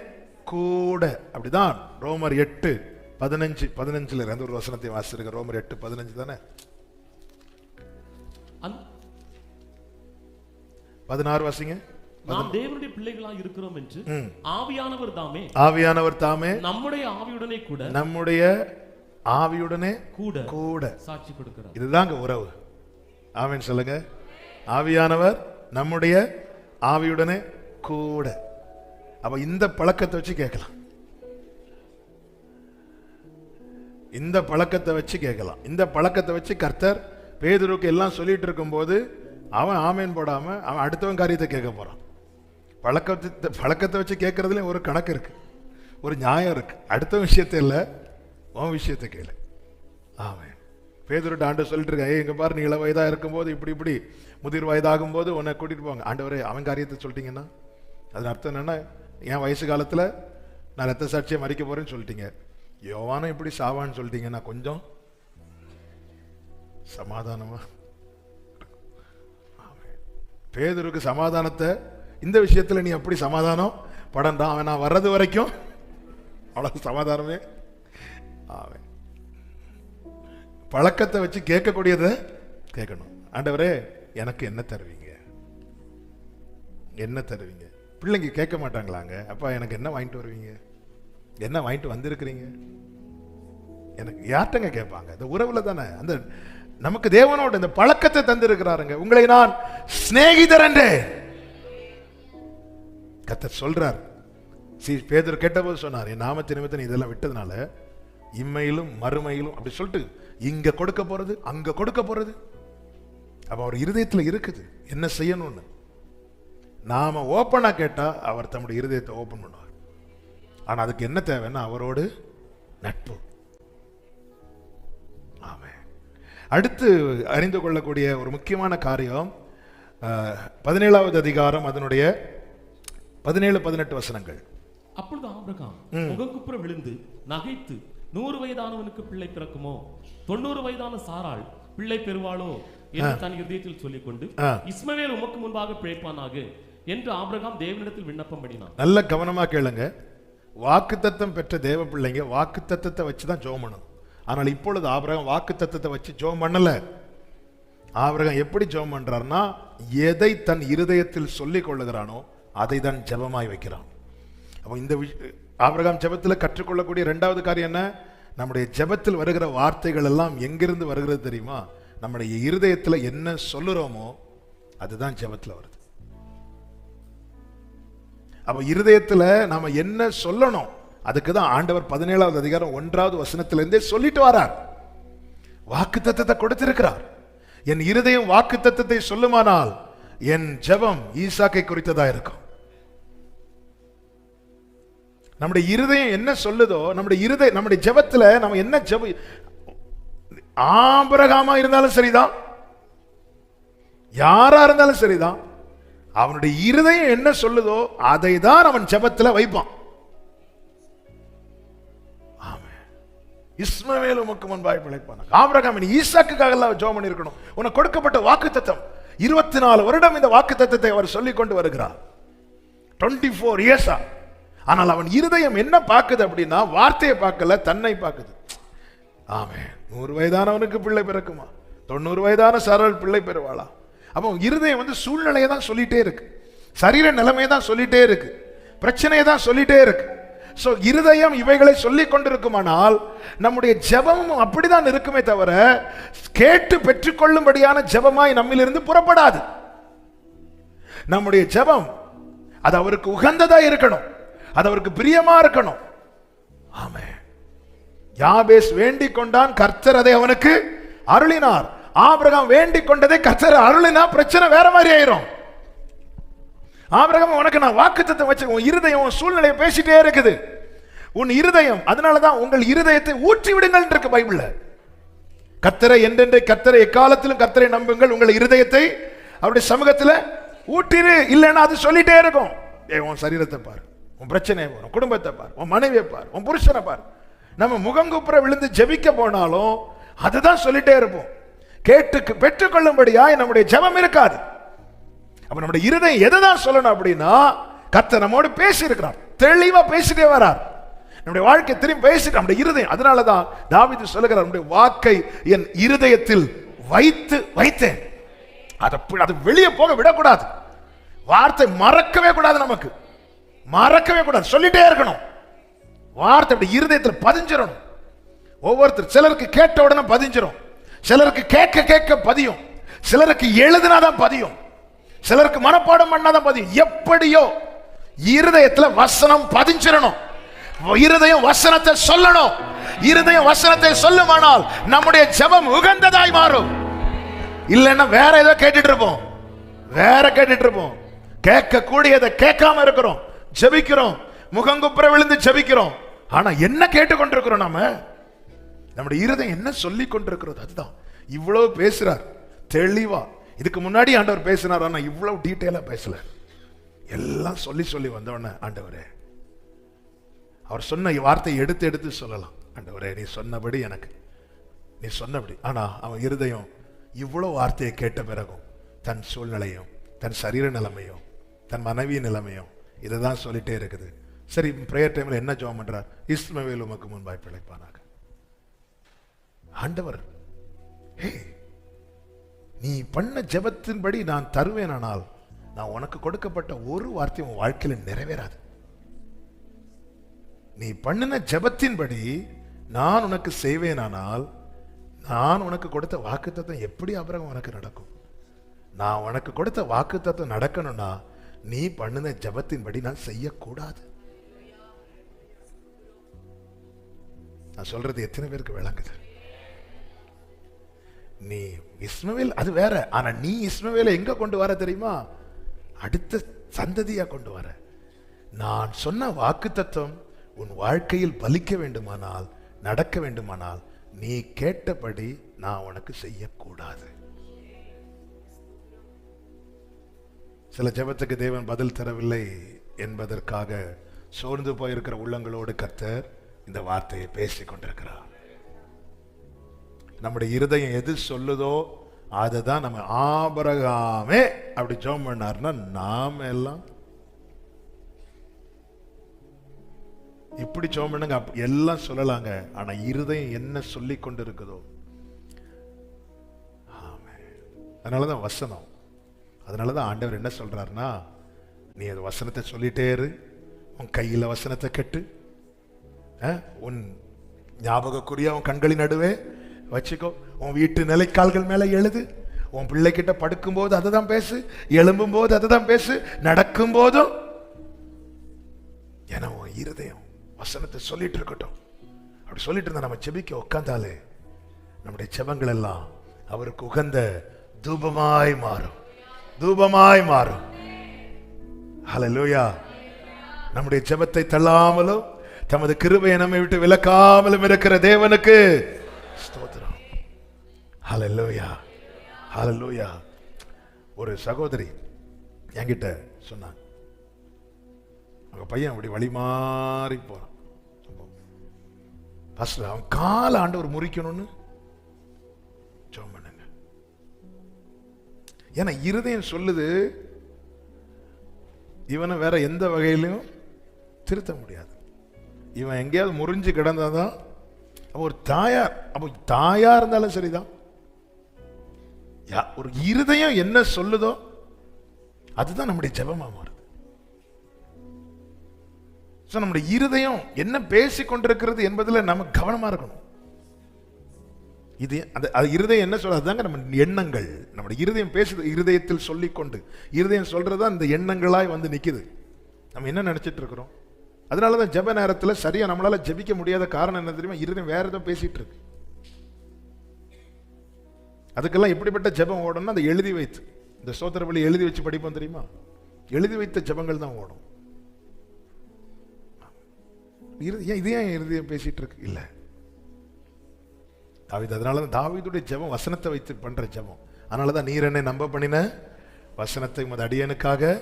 Speaker 2: கூட, அப்படிதான் ரோமர் 8:15 இருந்து ஒரு வசனத்தை வாசிச்சிருக்க. ரோமர் 8:15 தானே, 16 வாசிங்க.
Speaker 3: நாம் தேவனுடைய பிள்ளைகளாய் இருக்கிறோம் என்று
Speaker 2: ஆவியானவர் தாமே
Speaker 3: நம்முடைய
Speaker 2: ஆவியுடனே கூட
Speaker 3: சாட்சி கொடுக்கிறார்.
Speaker 2: இதுதாங்க உறவு. ஆமென் சொல்லுங்க. ஆவியானவர் நம்முடைய ஆவியுடனே கூட. அப்ப இந்த பழக்கத்தை வச்சு கேட்கலாம், இந்த பழக்கத்தை வச்சு கேட்கலாம். இந்த பழக்கத்தை வச்சு கர்த்தர் பேதுருக்கு எல்லாம் சொல்லிட்டு இருக்கும் போது அவன் ஆமேன் போடாம அவன் அடுத்தவன் காரியத்தை கேட்க போறான். பழக்கத்தை வச்சு கேட்கறதுல ஒரு கணக்கு இருக்கு, ஒரு நியாயம் இருக்கு. அடுத்த விஷயத்தை இல்லை, உன் விஷயத்தை கேளு. ஆமென். பேதுருட்ட ஆண்டு சொல்லிட்டு இருக்க, இங்க பாரு, நீ இள வயதா இருக்கும்போது இப்படி முதிர் வயதாகும் போது உன்னை கூட்டிட்டு போவாங்க. ஆண்டவரே, அவன் காரியத்தை சொல்லிட்டீங்கன்னா அதன் அர்த்தம் என்னன்னா, என் வயசு காலத்துல நான் ரத்த சாட்சியை மறிக்க போறேன்னு சொல்லிட்டீங்க, யோவானும் இப்படி சாவான்னு சொல்லிட்டீங்கன்னா கொஞ்சம் சமாதானமா. பேதுருக்கு சமாதானத்தை இந்த விஷயத்துல நீ அப்படி சமாதானம் படண்டான், அவன் நான் வர்றது வரைக்கும் அவ்வளவு சமாதானமே. அவன் பழக்கத்தை வச்சு கேட்கக்கூடியதை கேட்கணும். ஆண்டவரே, எனக்கு என்ன தருவீங்க, என்ன தருவீங்க? பிள்ளைங்க கேட்க மாட்டாங்களாங்க, அப்பா எனக்கு என்ன வாங்கிட்டு வருவீங்க, என்ன வாங்கிட்டு வந்திருக்கிறீங்க? எனக்கு யார்ட்டங்க கேட்பாங்க? இந்த உறவுல தானே. அந்த நமக்கு தேவனோட இந்த பழக்கத்தை தந்திருக்கிறாருங்க. உங்களை நான் சிநேகிதர் என்றே கர்த்தர் சொல்றார். பேதுரு கேட்டபோது சொன்னார், என் நாமத்தின் நிமித்தம் நீ இதெல்லாம் விட்டதுனால இம்மையிலும் மறுமையிலும் அப்படி சொல்லிட்டு இங்க கொடுக்க போறது அங்க கொடுக்க போறது. அப்ப அவர் இருதயத்துல இருக்குது என்ன செய்யணும்னு. நாம ஓப்பனா கேட்டா அவர் தம்முடைய இருதயத்தை ஓபன் பண்ணுவார். ஆனா அதுக்கு என்ன தேவைன்னா அவரோடு நட்பு. ஆமென். அடுத்து அறிந்து கொள்ளக்கூடிய ஒரு முக்கியமான காரியம் 17வது அதிகாரம் அதனுடைய 17-18 வசனங்கள்.
Speaker 3: அப்பொழுது ஆபிரகாம் முகங்குப்புற விழுந்து நகைத்து, 100 வயதானவனுக்கு பிள்ளை பிறக்குமோ, 90 வயதான சாராள் பிள்ளை பெறுவாளோ என்று தன் இதயத்தில் சொல்லிக் கொண்டு, இஸ்மவேல் உமக்கு முன்பாக பிழைப்பானாக என்று ஆபிரகாம் தேவனிடத்தில் விண்ணப்பம் பண்ணினான்.
Speaker 2: நல்ல கவனமா கேளுங்க. வாக்குத்தத்தம் பெற்ற தேவ பிள்ளைங்க வாக்குத்தத்தத்தை வச்சுதான் ஜெபம் பண்ணணும். ஆனால் இப்பொழுது ஆபிரகாம் வாக்குத்தத்தத்தை வச்சு ஜெபம் பண்ணல. ஆபிரகாம் எப்படி ஜெபம் பண்றாருன்னா, எதை தன் இருதயத்தில் சொல்லிக் கொள்ளுகிறானோ அதை தான் ஜெபமாய் வைக்கிறான். அப்போ இந்த ஆபிரகாம் ஜெபத்தில் கற்றுக்கொள்ளக்கூடிய 2வது காரியம் என்ன? நம்முடைய ஜெபத்தில் வருகிற வார்த்தைகள் எல்லாம் எங்கிருந்து வருகிறது தெரியுமா? நம்முடைய இருதயத்தில் என்ன சொல்லுறோமோ அதுதான் ஜெபத்தில் வருது. அப்ப இருதயத்தில் நாம என்ன சொல்லணும், அதுக்கு தான் ஆண்டவர் 17வது அதிகாரம் 1வது வசனத்திலிருந்தே சொல்லிட்டு வரார். வாக்குத்தத்தத்தை கொடுத்திருக்கிறார். என் இருதயம் வாக்குத்தத்தத்தை சொல்லுமானால் என் ஜெபம் ஈசாக்கை குறித்ததா இருக்கும். நம்முடைய இருதயம் என்ன சொல்லுதோ, நம்முடைய ஜெபத்துல நம்ம என்ன ஜெப, ஆபிரகாமா இருந்தாலும் சரிதான், யாரா இருந்தாலும் சரிதான், அவனுடைய இருதயம் என்ன சொல்லுதோ அதை தான் அவன் ஜெபத்துல வைப்பான். இஸ்மவேல் உமக்கு முன்பாய் பிழைப்பான். ஆபிரகாம் ஈசாக்குக்காக எல்லாம் ஜெபம் பண்ணியிருக்கணும். உனக்கு கொடுக்கப்பட்ட வாக்குத்தத்தம் 24 வருடம் இந்த வாக்குத்தத்தத்தை அவர் சொல்லிக் கொண்டு வருகிறார். 24 இயர்ஸா. ஆனால் அவன் இருதயம் என்ன பார்க்குது அப்படின்னா, வார்த்தையை பார்க்கல, தன்னை பார்க்குது. ஆமென். 100 வயதானவனுக்கு பிள்ளை பிறக்குமா, 90 வயதான சாராள் பிள்ளை பெறுவாளா? அப்போ இருதயம் சூழ்நிலையை தான் சொல்லிட்டே இருக்கு, சரீர நிலைமையை தான் சொல்லிட்டே இருக்கு, பிரச்சனையை தான் சொல்லிட்டே இருக்கு. சோ இருதயம் இவைகளை சொல்லிக் கொண்டிருக்குமானால் நம்முடைய ஜெபமும் அப்படிதான் இருக்குமே தவிர கேட்டு பெற்றுக்கொள்ளும்படியான ஜெபமாய் நம்மிலிருந்து புறப்படாது. நம்முடைய ஜெபம் அது அவருக்கு உகந்ததா இருக்கணும், அது அவருக்கு பிரியமா இருக்கணும். ஆமென். யாபேஸ் வேண்டிக் கொண்டான், கர்த்தர் அதை அவனுக்கு அருளினார். ஆபிரகாம் வேண்டிக் கொண்டதை கர்த்தர் அருளினா பிரச்சனை வேற மாதிரி ஆயிரும். ஆபிரகாம், உனக்கு நான் வாக்குத்தத்தம் வச்சு, உன் இருதயம் உன் சூழ்நிலையை பேசிட்டே இருக்குது. உன் இருதயம், அதனாலதான் உங்கள் இருதயத்தை ஊற்றி விடுங்கள் இருக்கு பைபிள்ல. கர்த்தரை என்றென்றே, கர்த்தரை எக்காலத்திலும் கர்த்தரை நம்புங்கள், உங்கள் இருதயத்தை அவருடைய சமூகத்தில் ஊற்றிரு. இல்லைன்னா அது சொல்லிட்டே இருக்கும். உன் சரீரத்தை பாரு, உன் பிரச்சனையை பாரு, உன் குடும்பத்தை பாரு, உன் மனைவியை பாரு, உன் புருஷனை பாரு. நம்ம முகங்குப்புற விழுந்து ஜெபிக்க போனாலும் அதுதான் சொல்லிட்டே இருப்போம். கேட்டு பெற்றுக்கொள்ளும்படியாய் நம்முடைய ஜெபம் இருக்காது. அப்ப நம்முடைய இருதயம் எதை தான் சொல்லணும் அப்படின்னா, கர்த்தர் நம்மோடு பேசி இருக்கிறார், தெளிவா பேசிட்டே வரார். நம்முடைய வாழ்க்கை திரும்பி பேசிட்டு நம்முடைய இருதயம், அதனாலதான் தாவீது சொல்லுகிறார், நம்முடைய வாக்கை என் இருதயத்தில் வைத்தேன். அது வெளியே போக விடக்கூடாது. வார்த்தை மறக்கவே கூடாது, நமக்கு மறக்கவே கூடாது, சொல்லிட்டே இருக்கணும். வார்த்தை அப்படி இருதயத்தில் பதிஞ்சிடணும். ஒவ்வொருத்தர், சிலருக்கு கேட்ட உடனே பதிஞ்சிடும், சிலருக்கு கேட்க கேட்க பதியும், சிலருக்கு எழுதினாதான் பதியும், சிலருக்கு மனப்பாடம் பண்ணாதான் பதியும். எப்படியோ இருதயத்துல வசனம் பதிஞ்சிடணும். இருதயம் வசனத்தை சொல்லணும். இருதயம் வசனத்தை சொல்லுமானால் நம்முடைய ஜெபம் உகந்ததாய் மாறும். இல்லைன்னா வேற ஏதோ கேட்டுட்டு இருப்போம், வேற கேட்டுட்டு இருப்போம்.
Speaker 1: கேட்க கூடியதை கேட்காம இருக்கிறோம், ஜெபிக்கிறோம், முகங்குப்புற விழுந்து ஜெபிக்கிறோம். ஆனா என்ன கேட்டுக்கொண்டிருக்கிறோம்? நாம நம்முடைய இருதயம் என்ன சொல்லி கொண்டிருக்கிறது? அதுதான் இவ்வளவு பேசுறார் தெளிவா. இதுக்கு முன்னாடி ஆண்டவர் பேசினார், ஆனா இவ்வளவு டீட்டெயிலா பேசல. எல்லாம் சொல்லி சொல்லி வந்தவன, ஆண்டவரே அவர் சொன்ன வார்த்தையை எடுத்து எடுத்து சொல்லலாம். ஆண்டவரே நீ சொன்னபடி எனக்கு, நீ சொன்னபடி. ஆனா அவன் இருதயம் இவ்வளவு வார்த்தையை கேட்ட பிறகும் தன் சூழ்நிலையும், தன் சரீர நிலைமையும், தன் மனைவி நிலைமையும் இதைதான் சொல்லிட்டே இருக்குது. சரி, பிரேயர் டைம்ல என்ன ஜெபம் பண்றார்? இஸ்மவேல் உமக்கு முன்பாய் பிழைப்பானாக. ஆண்டவர், ஹே, நீ பண்ண ஜெபத்தின்படி நான் தருவேனானால் நான் உனக்கு கொடுக்கப்பட்ட ஒரு வார்த்தை உன் வாழ்க்கையில நிறைவேறாது. நீ பண்ணின ஜெபத்தின்படி நான் உனக்கு செய்வேனானால் நான் உனக்கு கொடுத்த வாக்குத்தத்தம் எப்படி அப்புறம் உனக்கு நடக்கும்? நான் உனக்கு கொடுத்த வாக்குத்தத்தம் நடக்கணும்னா நீ பண்ணின ஜெபத்தின்படி நான் செய்யக்கூடாது. நான் சொல்றது எத்தனை பேருக்கு விளங்குது? நீ இஸ்மவேல் அது வேற, ஆனா நீ இஸ்மவேலை எங்க கொண்டு வர தெரியுமா? அடுத்த சந்ததியா கொண்டு வர. நான் சொன்ன வாக்குத்தத்தம் உன் வாழ்க்கையில் பலிக்க வேண்டுமானால், நடக்க வேண்டுமானால் நீ கேட்டபடி நான் உனக்கு செய்யக்கூடாது. சில ஜெபத்துக்கு தேவன் பதில் தரவில்லை என்பதற்காக சோர்ந்து போயிருக்கிற உள்ளங்களோடு கர்த்தர் இந்த வார்த்தையை பேசிக் கொண்டிருக்கிறார். நம்முடைய இருதயம் எது சொல்லுதோ அதுதான். நம்ம ஆபிரகாமே அப்படி ஜெபம் பண்ணார்னா நாம எல்லாம் இப்படி ஜெபம் பண்ணுங்க எல்லாம் சொல்லலாங்க. ஆனா இருதயம் என்ன சொல்லி கொண்டு இருக்குதோ அதனாலதான் வசனம். அதனாலதான் ஆண்டவர் என்ன சொல்றாருன்னா, நீ அது வசனத்தை சொல்லிட்டே இரு. உன் கையில வசனத்தை கட்டு, உன் ஞாபகக்குரிய உன் கண்களின் நடுவே வச்சுக்கோ. உன் வீட்டு நிலைக்கால்கள் மேல எழுது. உன் பிள்ளைகிட்ட படுக்கும் போது அதை தான் பேசு, எழும்பும் போது அதை தான் பேசு, நடக்கும் போதும். ஏன்னா உன் இருதயம் வசனத்தை சொல்லிட்டு இருக்கட்டும். அப்படி சொல்லிட்டு இருந்தா நம்ம செபிக்க உட்கார்ந்தாலே நம்முடைய செபங்கள் எல்லாம் அவருக்கு உகந்த தூபமாய் மாறும், தூபமாய் மாறும். ஹல்லேலூயா. நம்முடைய ஜெபத்தை தள்ளாமலும் தமது கிருபையை நம்மை விட்டு விலக்காமலும் இருக்கிற தேவனுக்கு ஸ்தோத்திரம். ஹல்லேலூயா, ஹல்லேலூயா. ஒரு சகோதரி என்கிட்ட சொன்னாங்க, அவங்க பையன் அப்படி வழி மாறி போறான். பாஸ்டர், அவன் கால ஆண்டவர் முறிக்கணும்னு ஜெபம் பண்ணுங்க. ஏன்னா இருதயம் சொல்லுது இவனை வேற எந்த வகையிலும் திருத்த முடியாது. இவன் எங்கேயாவது முறிஞ்சு கிடந்தாதான். ஒரு தாயார், அப்போ தாயா இருந்தாலும் சரிதான், ஒரு இருதயம் என்ன சொல்லுதோ அதுதான் நம்முடைய ஜெபமா மாறுது. நம்முடைய இருதயம் என்ன பேசி கொண்டிருக்கிறது என்பதில் நம்ம கவனமா இருக்கணும். இது அது இருதயம் என்ன சொல்றது? அதுதாங்க நம்ம எண்ணங்கள். நம்முடைய இருதயம் பேசுது, இருதயத்தில் சொல்லிக்கொண்டு இருதயம் சொல்றதா இந்த எண்ணங்களாய் வந்து நிக்குது. நம்ம என்ன நினைச்சிட்டு இருக்கிறோம்? அதனாலதான் ஜெப நேரத்தில் சரியா நம்மளால ஜெபிக்க முடியாத காரணம் என்ன தெரியுமா? இருதயம் வேற ஏதோ பேசிட்டு இருக்கு. அதுக்கெல்லாம் எப்படிப்பட்ட ஜெபம் ஓடணும்னா அதை எழுதி வைத்து, இந்த ஸ்தோத்திர பலி எழுதி வச்சு படிப்போம் தெரியுமா? எழுதி வைத்த ஜெபங்கள் தான் ஓடும். இது ஏன் இருதயம் பேசிட்டு இருக்கு? இல்ல, தாவீது, அதனாலதான் தாவீதுடைய ஜெபம் வசனத்தை வைத்து பண்ற ஜெபம். அதனாலதான் நீர் என்னை நம்ப பண்ணின வசனத்தை உமது அடியனுக்காக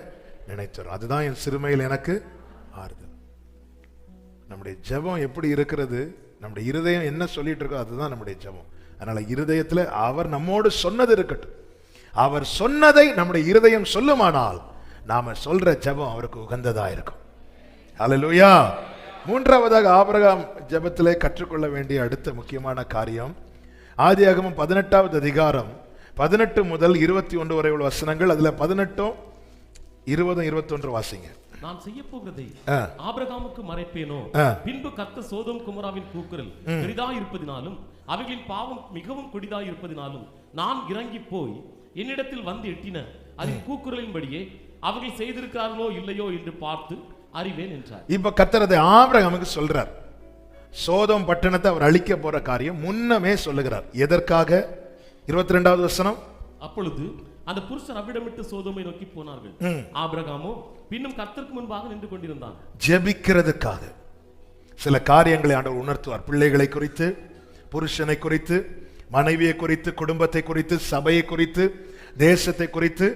Speaker 1: நினைத்தரும், அதுதான் என் சிறுமையில் எனக்கு ஆறுதல். நம்முடைய ஜெபம் எப்படி இருக்கிறது, நம்முடைய இருதயம் என்ன சொல்லிட்டு இருக்கோ அதுதான் நம்முடைய ஜெபம். அதனால இருதயத்துல அவர் நம்மோடு சொன்னது இருக்கட்டும். அவர் சொன்னதை நம்முடைய இருதயம் சொல்லுமானால் நாம சொல்ற ஜெபம் அவருக்கு உகந்ததா இருக்கும். ஹல்லேலூயா. மூன்றாவதாக ஆபிரகாம் ஜெபத்திலே கற்றுக்கொள்ள வேண்டிய அடுத்த முக்கியமான காரியம், ஆதியாகமம் 18வது அதிகாரம் 18 முதல் 21 வரை உள்ள வசனங்கள். அதுல 18, 20, 21 வாசிங்க.
Speaker 3: நான் செய்ய போகிறதை ஆபிரகாமுக்கு மறைப்பேனோ? பின்பு கர்த்தர் சோதோம் குமோராவின் கூக்குரல் பெரிதாய் இருப்பதினாலும் அவைகளின் பாவம் மிகவும் கொடிதாய் இருப்பதினாலும் நான் இறங்கி போய் என்னிடத்தில் வந்து எட்டின அதன் கூக்குரலின்படியே அவர்கள் செய்திருக்கிறார்களோ இல்லையோ என்று பார்த்து அறிவேன் என்றார். இப்ப
Speaker 1: கர்த்தர் அதை ஆபிரகாமுக்கு சொல்றார். சோதோம் பட்டணத்தை அவர் அழிக்க போற காரியம் முன்னமே சொல்லுகிறார். எதற்காக? 22வது வசனம்.
Speaker 3: அப்பொழுது அந்த புருஷர் அவ்விடமிட்டு சோதோமை நோக்கி போனார்கள். ஆபிரகாமோ பின்னும் கர்த்தருக்கு முன்பாக நின்று கொண்டிருந்தான்.
Speaker 1: ஜெபிக்கிறதுக்காக சில காரியங்களை ஆண்டவர் உணர்த்துவார். பிள்ளைகளை குறித்து, புருஷனை குறித்து, மனைவியை குறித்து, குடும்பத்தை குறித்து, சபையை குறித்து, தேசத்தை குறித்து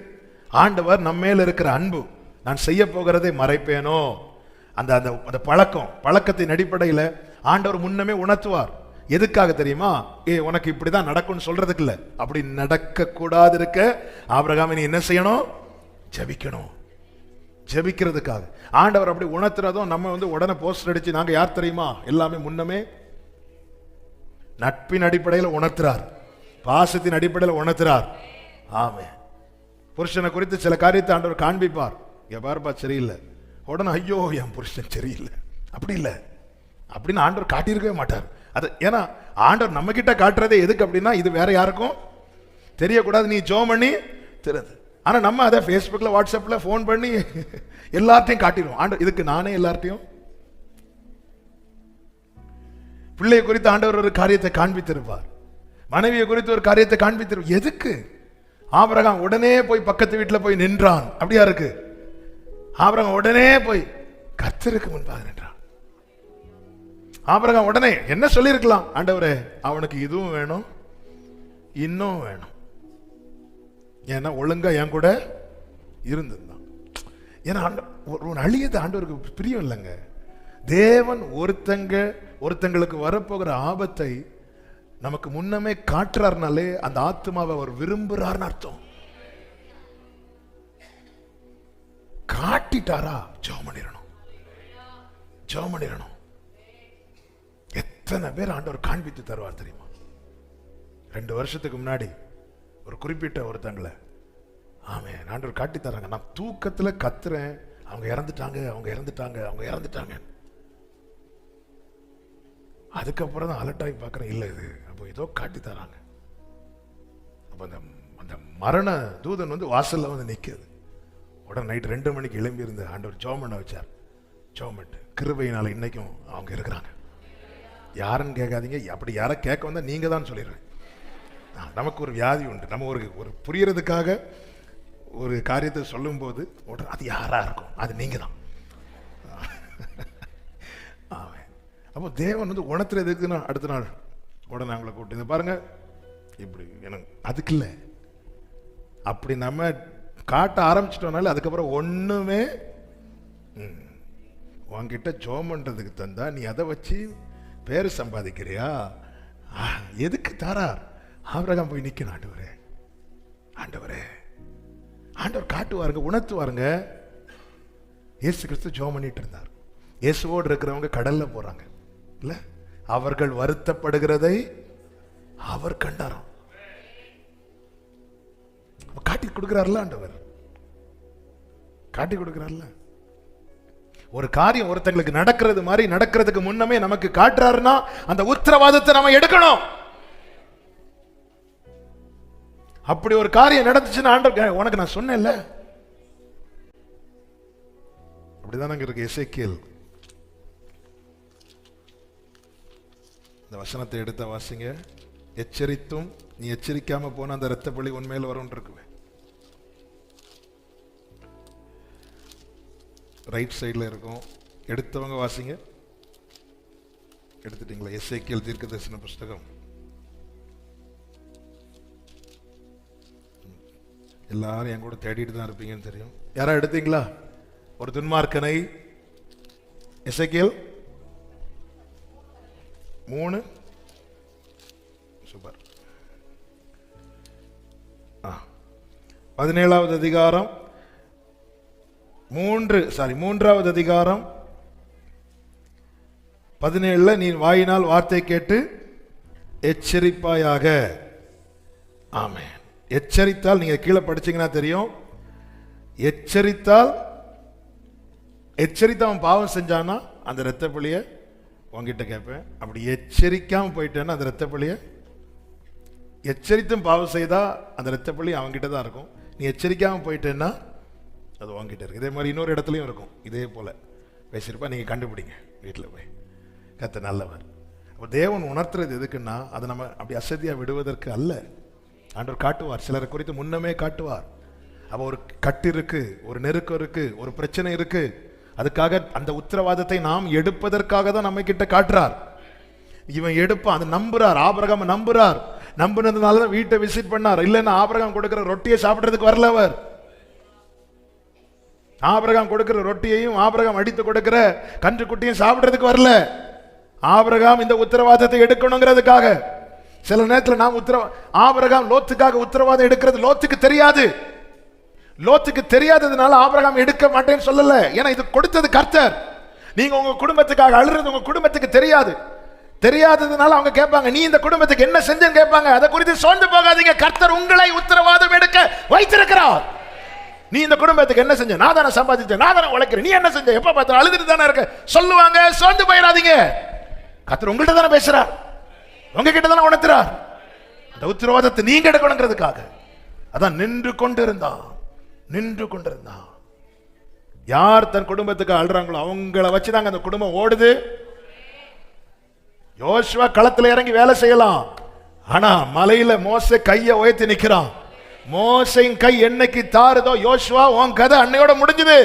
Speaker 1: ஆண்டவர் நம்ம மேல இருக்கிற அன்பு, நான் செய்ய போகிறதை மறைப்பேனோ, அந்த அந்த பழக்கத்தின் அடிப்படையில் ஆண்டவர் முன்னமே உணர்த்துவார். எதுக்காக தெரியுமா? உனக்கு இப்படிதான் நடக்கும்னு சொல்றதுக்கு இல்ல. அப்படி நடக்க கூடாது இருக்க ஆபிரகாம் நீ என்ன செய்யணும்? ஜெபிக்கணும். ஜெபிக்கிறதுக்காக ஆண்டவர் அப்படி உணர்த்துறதும் நம்ம உடனே போஸ்டர் அடிச்சு நாங்க யார் தெரியுமா, எல்லாமே முன்னமே நட்பின் அடிப்படையில் உணர்த்துறார், பாசத்தின் அடிப்படையில் உணர்த்துறார். ஆமே. புருஷனை குறித்து சில காரியத்தை ஆண்டவர் காண்பிப்பார். பாருப்பா சரியில்லை, உடனே ஐயோ என் புருஷன் சரியில்லை, அப்படி இல்லை அப்படின்னு ஆண்டவர் காட்டியிருக்கவே மாட்டார். அது ஏன்னா ஆண்டவர் நம்ம கிட்ட காட்டுறதே எதுக்கு அப்படின்னா, இது வேற யாருக்கும் தெரியக்கூடாது, நீ ஜோம் பண்ணி தெரியுது. ஆனா நம்ம அதை ஃபேஸ்புக்ல, வாட்ஸ்அப்ல போன் பண்ணி எல்லார்ட்டையும் காட்டிடுவோம். ஆண்டவர் இதுக்கு நானே எல்லார்ட்டையும் பிள்ளையை குறித்து ஆண்டவர் ஒரு காரியத்தை காண்பித்திருப்பார், மனைவியை குறித்து ஒரு காரியத்தை காண்பித்திருப்பார். எதுக்கு? ஆபிரகாம் உடனே போய் பக்கத்து வீட்டில் போய் நின்றான். அப்படியா இருக்கு? ஆபிரகாம் உடனே போய் கர்த்தருக்கு முன்பாக நின்றான். ஆபிரகாம் உடனே என்ன சொல்லியிருக்கலாம்? ஆண்டவரே அவனுக்கு இதுவும் வேணும் இன்னும் வேணும், ஏன்னா ஒழுங்கா என் கூட இருந்திருந்தான். ஏன்னா ஒரு அழியது ஆண்டவருக்கு பிரியம் இல்லைங்க. தேவன் ஒருத்தங்களுக்கு வரப்போகிற ஆபத்தை நமக்கு முன்னமே காட்டுறாருனாலே அந்த ஆத்மாவை அவர் விரும்புறாருன்னு அர்த்தம். காட்டிட்டாரா ஜெபம் பண்ணிடணும், ஜெபம் பண்ணிடணும். எத்தனை பேர் ஆண்டவர் காண்பித்து தருவார் தெரியுமா? 2 வருஷத்துக்கு முன்னாடி ஒரு குறிப்பிட்ட ஒருத்தங்களை ஆண்டவர் காட்டி தராங்க. நான் தூக்கத்துல கத்துறேன், அவங்க இறந்துட்டாங்க, அவங்க இறந்துட்டாங்க, அவங்க இறந்துட்டாங்க. அதுக்கப்புறம் தான் அலர்ட் பார்க்குறேன், இல்லை இது அப்போ ஏதோ காட்டி தராங்க. அப்போ அந்த மரண தூதன் வாசல்ல நிற்குது. உடனே நைட் 2 மணிக்கு எழும்பி இருந்து ஆண்டவர் ஜெபம் பண்ண வச்சார். ஜெபம் பண்ணிட்டு கிருபையினால இன்னைக்கும் அவங்க இருக்கிறாங்க. யாருன்னு கேட்காதீங்க, அப்படி யாரை கேட்க வந்தால் நீங்க தான் சொல்லிடுறேன். நமக்கு ஒரு வியாதி உண்டு, நம்ம ஒரு புரியறதுக்காக ஒரு காரியத்தை சொல்லும் போது உடனே அது யாரா இருக்கும், அது நீங்க தான். அப்போ தேவன் உணர்த்துறதுக்குன்னா அடுத்த நாள் உடனே அவங்கள கூப்பிட்டு இதை பாருங்க இப்படி எனக்கு அதுக்கு இல்லை, அப்படி நம்ம காட்ட ஆரம்பிச்சிட்டோம்னால அதுக்கப்புறம் ஒண்ணுமே உன்கிட்ட ஜெபம் பண்றதுக்கு தந்தா நீ அதை வச்சு பேரு சம்பாதிக்கிறியா? எதுக்கு தாரார்? ஆபிரகாம் போய் நிக்கணும். ஆண்டவரே ஆண்டவரே ஆண்டவர் காட்டுவாருங்க, உணர்த்துவாருங்க. இயேசு கிறிஸ்து ஜெபம் பண்ணிட்டு இருந்தார். இயேசுவோடு இருக்கிறவங்க கடல்ல போறாங்க இல்ல, அவர்கள் வருத்தப்படுகிறதை அவர் கண்டாராம். காட்டி கொடுக்கிறார்ல ஆண்டவர், காட்டி கொடுக்கிறார்ல. ஒரு காரியம் ஒருத்தங்களுக்கு நடக்கிறது மாதிரி நடக்கிறதுக்கு முன்னமே நமக்கு காட்டுறாருன்னா அந்த உத்தரவாதத்தை நம்ம எடுக்கணும். அப்படி ஒரு காரியம் நடந்துச்சுன்னா ஆண்டவர் உனக்கு நான் சொன்னேன்ல. அப்படிதான் இருக்கு. எசேக்கியேல் இந்த வசனத்தை எடுத்த வாசிங்க. எச்சரித்தும் நீ எச்சரிக்காம போன அந்த இரத்த பழி உண்மையில வரும் இருக்குவே. ரைட் சைடில் இருக்கும், எடுத்தவங்க வாசிங்க. எடுத்துட்டீங்களா? எசேக்கியேல் தீர்க்கதரிசன புஸ்தகம். எல்லாரும் என் கூட தேடிட்டு தான் இருப்பீங்கன்னு தெரியும். யாரா எடுத்தீங்களா? ஒரு துன்மார்க்கனை எசேக்கியேல் 3 சூப்பர். 17வது அதிகாரம் 3வது அதிகாரம் 17 நீ வாயினால் வார்த்தை கேட்டு எச்சரிப்பாயாக. ஆமென். எச்சரித்தால், நீங்க கீழே படிச்சீங்கன்னா தெரியும், எச்சரித்தவன் பாவம் செஞ்சானா அந்த இரத்த பழிய உங்ககிட்ட கேட்பேன். அப்படி எச்சரிக்காம போயிட்டேன்னா அந்த இரத்த பழிய, எச்சரித்தும் பாவம் செய்தா அந்த இரத்த பழி அவங்ககிட்ட தான் இருக்கும். நீ எச்சரிக்காம போயிட்டேன்னா அது உங்ககிட்ட இருக்கு. இதே மாதிரி இன்னொரு இடத்துலையும் இருக்கும், இதே போல பேசியிருப்பா. நீங்க கண்டுபிடிங்க வீட்டில் போய். கர்த்தர் நல்லவர். அப்போ தேவன் உணர்த்துறது எதுக்குன்னா அதை நம்ம அப்படி அசதியா விடுவதற்கு அல்ல. ஆண்டவர் காட்டுவார், சிலரை குறித்து முன்னமே காட்டுவார். அப்ப ஒரு கட்டு இருக்கு, ஒரு நெருக்கம் இருக்கு, ஒரு பிரச்சனை இருக்கு, அதுக்காக அந்த உத்தரவாதத்தை நாம் எடுப்பதற்காக தான் நம்ம கிட்ட காட்டுறார். இவன் எடுப்பான், அதை நம்புறார். ஆபிரகாம் நம்புறார், நம்பினதுனால தான் வீட்டை விசிட் பண்ணார். இல்லைன்னா ஆபிரகாம் கொடுக்கிற ரொட்டியை சாப்பிடுறதுக்கு வரல. அவர் ஆபிரகாம் கொடுக்கிற ரொட்டியையும் ஆபிரகாம் அடித்து கொடுக்கிற கன்றுக்குட்டியும் சாப்பிடுறதுக்கு வரல. ஆபிரகாம் இந்த உத்தரவாதத்தை எடுக்கணுங்கிறதுக்காக. சில நேரத்தில் நாம் ஆபிரகாம் லோத்துக்காக உத்தரவாதம் எடுக்கிறது லோத்துக்கு தெரியாது. லோத்துக்கு தெரியாததுனால ஆபிரகாம் எடுக்க மாட்டேன்னு சொல்லல. ஏன்னா இது கொடுத்தது கர்த்தர். நீங்க உங்க குடும்பத்துக்காக அழுறது உங்க குடும்பத்துக்கு தெரியாது. தெரியாததுனால அவங்க கேட்பாங்க, நீ இந்த குடும்பத்துக்கு என்ன செஞ்சேன்னு கேட்பாங்க. அதை குறித்து சோர்ந்து போகாதீங்க, கர்த்தர் உங்களை உத்தரவாதம் எடுக்க வைத்திருக்கிறார். நீ இந்த குடும்பத்துக்கு என்ன செஞ்ச? நான் தானே சம்பாதிச்சேன், நான் தானே உழைக்கிறேன், நீ என்ன செஞ்ச? எப்ப பார்த்தாலும் அழுதுட்டு தானே இருக்க சொல்லுவாங்க. சோர்ந்து போயிடாதீங்க, கர்த்தர் உங்கள்கிட்ட தானே பேசுறார், உங்ககிட்ட தானே உணர்த்துறார். அந்த உத்தரவாதத்தை நீங்க எடுக்கணுங்கிறதுக்காக அதான் நின்று கொண்டிருந்தான். யார் தன் குடும்பத்துக்கு அழுறாங்களோ அவங்கள வச்சுதாங்க அந்த குடும்பம் ஓடுது. யோசுவா களத்துல இறங்கி வேலை செய்யலாம், ஆனா மலையில மோசே கையை உயர்த்தி நிக்கிறான். மோசையின் கை என்னைக்கு தாருதோ யோசுவா உன் கதை அன்னையோட முடிஞ்சது.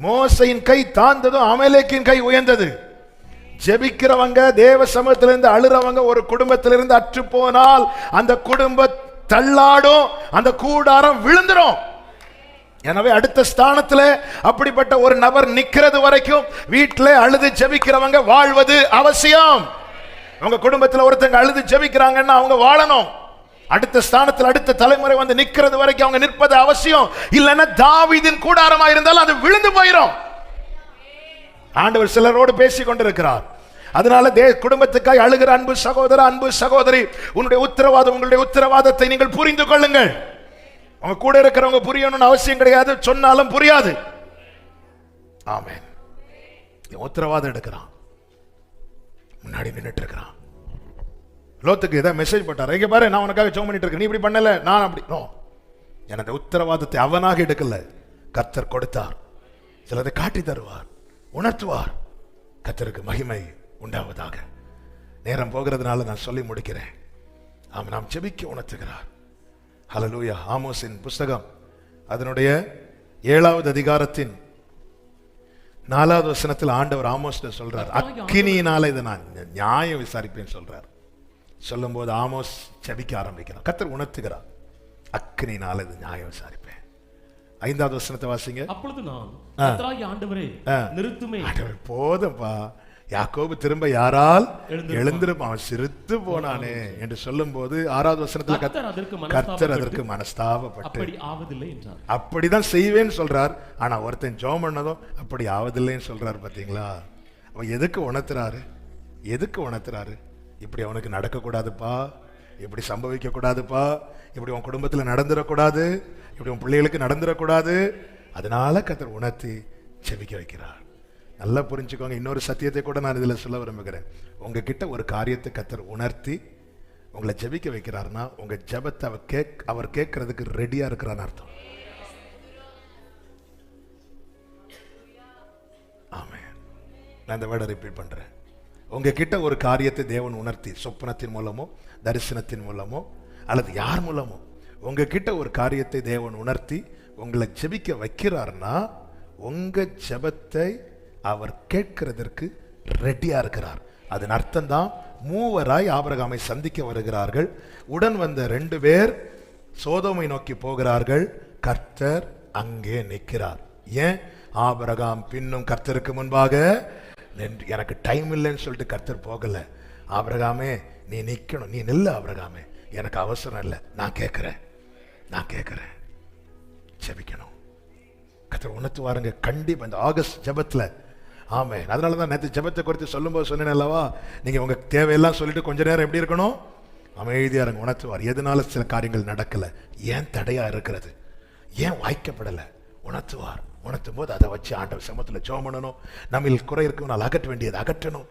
Speaker 1: மோசையின் கை தாழ்ந்ததும் அமலேக்கின் கை உயர்ந்தது. ஜெபிக்கிறவங்க, தேவ சமூகத்திலிருந்து அழுறவங்க ஒரு குடும்பத்திலிருந்து அற்று போனால் அந்த குடும்பம் தள்ளாடும், அந்த கூடாரம் விழுந்துரும். எனவே அடுத்த ஸ்தானத்தில் அப்படிப்பட்ட ஒரு நபர் நிக்கிறது வரைக்கும் வீட்டில் அழுது ஜெபிக்கிறவங்க வாழ்வது அவசியம். உங்க குடும்பத்தில் ஒருத்தங்க அழுது ஜெபிக்கிறாங்கன்னா அவங்க வாழணும். அடுத்த ஸ்தானத்தில் அடுத்த தலைமுறை வந்து நிக்கிறது வரைக்கும் அவங்க நிற்பது அவசியம். இல்லைன்னா தாவீதின் கூடாரமா இருந்தாலும் அது விழுந்து போயிடும். ஆண்டவர் சிலரோடு பேசிக் கொண்டிருக்கிறார். அதனால குடும்பத்துக்காய் அழுகிற அன்பு சகோதர, அன்பு சகோதரி, உங்களுடைய உத்தரவாதத்தை நீங்கள் புரிந்து கொள்ளுங்கள். அவங்க கூட இருக்கிறவங்க புரியணும்னு அவசியம் கிடையாது, சொன்னாலும் புரியாது. ஆமென். உத்தரவாதம் எடுக்கிறான், முன்னாடி நின்றுட்டு இருக்கிறான். லோத்துக்கு ஏதாவது மெசேஜ் போட்டார், இங்க பாரு நான் உனக்காக ஜெபம் பண்ணிட்டு இருக்கேன், நீ இப்படி பண்ணல, நான் அப்படி நோ. எனது உத்தரவாதத்தை அவனாக எடுக்கல, கர்த்தர் கொடுத்தார். சிலதை காட்டி தருவார், உணர்த்துவார். கர்த்தருக்கு மகிமை உண்டாவதாக. நேரம் போகிறதுனால நான் சொல்லி முடிக்கிறேன். நாம் ஜெபிக்க உணர்த்துகிறார். ஹல்லேலூயா. ஆமோஸின் புஸ்தகம் அதனுடைய 7வது அதிகாரத்தின் 4வது வசனத்தில் ஆண்டவர் ஆமோஸ்ட சொல்றார், அக்கினியினால இதை நான் நியாயம் விசாரிப்பேன் சொல்றார். சொல்லும் போது ஆமோஸ் ஜெபிக்க ஆரம்பிக்கிறார். கர்த்தர் உணர்த்துகிறார், அக்கினியினால இது நியாயம் விசாரிப்பேன். 5வது வசனத்தை வாசிங்க.
Speaker 3: அப்பொழுது நான் கர்த்தராகிய ஆண்டவரே நிறுத்துமே.
Speaker 1: போதும்பா, யாக்கோபு திரும்ப யாரால் எழுந்திருப்பான், அவன் சிரித்து போனானே என்று சொல்லும் போது 6வது வசனத்தில் கர்த்தர் அதற்கு மனஸ்தாபப்பட்டு அப்படிதான் செய்வேன்னு சொல்றார். ஆனா ஒருத்தன் ஜெபம் பண்ணதும் அப்படி ஆவதில்லைன்னு சொல்றாரு. பாத்தீங்களா? அவன் எதுக்கு உணர்த்துறாரு? இப்படி அவனுக்கு நடக்க கூடாதுப்பா, இப்படி சம்பவிக்க கூடாதுப்பா, இப்படி உன் குடும்பத்தில் நடந்துடக்கூடாது, இப்படி உன் பிள்ளைகளுக்கு நடந்துடக்கூடாது. அதனால கர்த்தர் உணர்த்தி ஜெபிக்க வைக்கிறார். நல்லா புரிஞ்சுக்கோங்க. இன்னொரு சத்தியத்தை கூட நான் இதில் சொல்ல விரும்புகிறேன். உங்ககிட்ட ஒரு காரியத்தை கர்த்தர் உணர்த்தி உங்களை ஜெபிக்க வைக்கிறார்னா உங்க ஜெபத்தை அவர் கேட்கறதுக்கு ரெடியா இருக்கிறான்னு அர்த்தம். ஆமென். நான் இந்த வேர்டை ரிப்பீட் பண்றேன். உங்ககிட்ட ஒரு காரியத்தை தேவன் உணர்த்தி, சொப்பனத்தின் மூலமோ தரிசனத்தின் மூலமோ அல்லது யார் மூலமோ உங்ககிட்ட ஒரு காரியத்தை தேவன் உணர்த்தி உங்களை ஜெபிக்க வைக்கிறார்னா உங்க ஜெபத்தை அவர் கேட்கிறதற்கு ரெடியா இருக்கிறார். அதன் அர்த்தம் தான் மூவராய் ஆபிரகாமை சந்திக்க வருகிறார்கள். உடன் வந்த 2 பேர் சோதோமை நோக்கி போகிறார்கள். கர்த்தர் அங்கே நிற்கிறார். ஏன்? ஆபிரகாம் பின்னும் கர்த்தருக்கு முன்பாக எனக்கு டைம் இல்லைன்னு சொல்லிட்டு கர்த்தர் போகல. ஆபிரகாமே நீ நிக்கணும், நீ நில்ல ஆபிரகாமே, எனக்கு அவசரம் இல்லை, நான் கேட்கிறேன் ஜெபிக்கணும். கர்த்தர் உணர்த்துவாருங்க கண்டிப்பா இந்த ஆகஸ்ட் ஜெபத்துல. ஆமென். அதனாலதான் நேற்று ஜெபத்தை குறித்து சொல்லும்போது சொன்னேன் அல்லவா, நீங்க உங்க தேவையெல்லாம் சொல்லிட்டு கொஞ்ச நேரம் எப்படி இருக்கணும்? அமைதியா இருங்க. உணர்த்துவார். எதனால சில காரியங்கள் நடக்கல, ஏன் தடையா இருக்கிறது, ஏன் வாய்க்கப்படல, உணர்த்துவார். உணர்த்தும் போது அதை வச்சு ஆண்டவர் சமத்துல ஜெபம் பண்ணணும். நம்மில் குறை இருக்கும், அகற்ற வேண்டியது அகற்றணும்.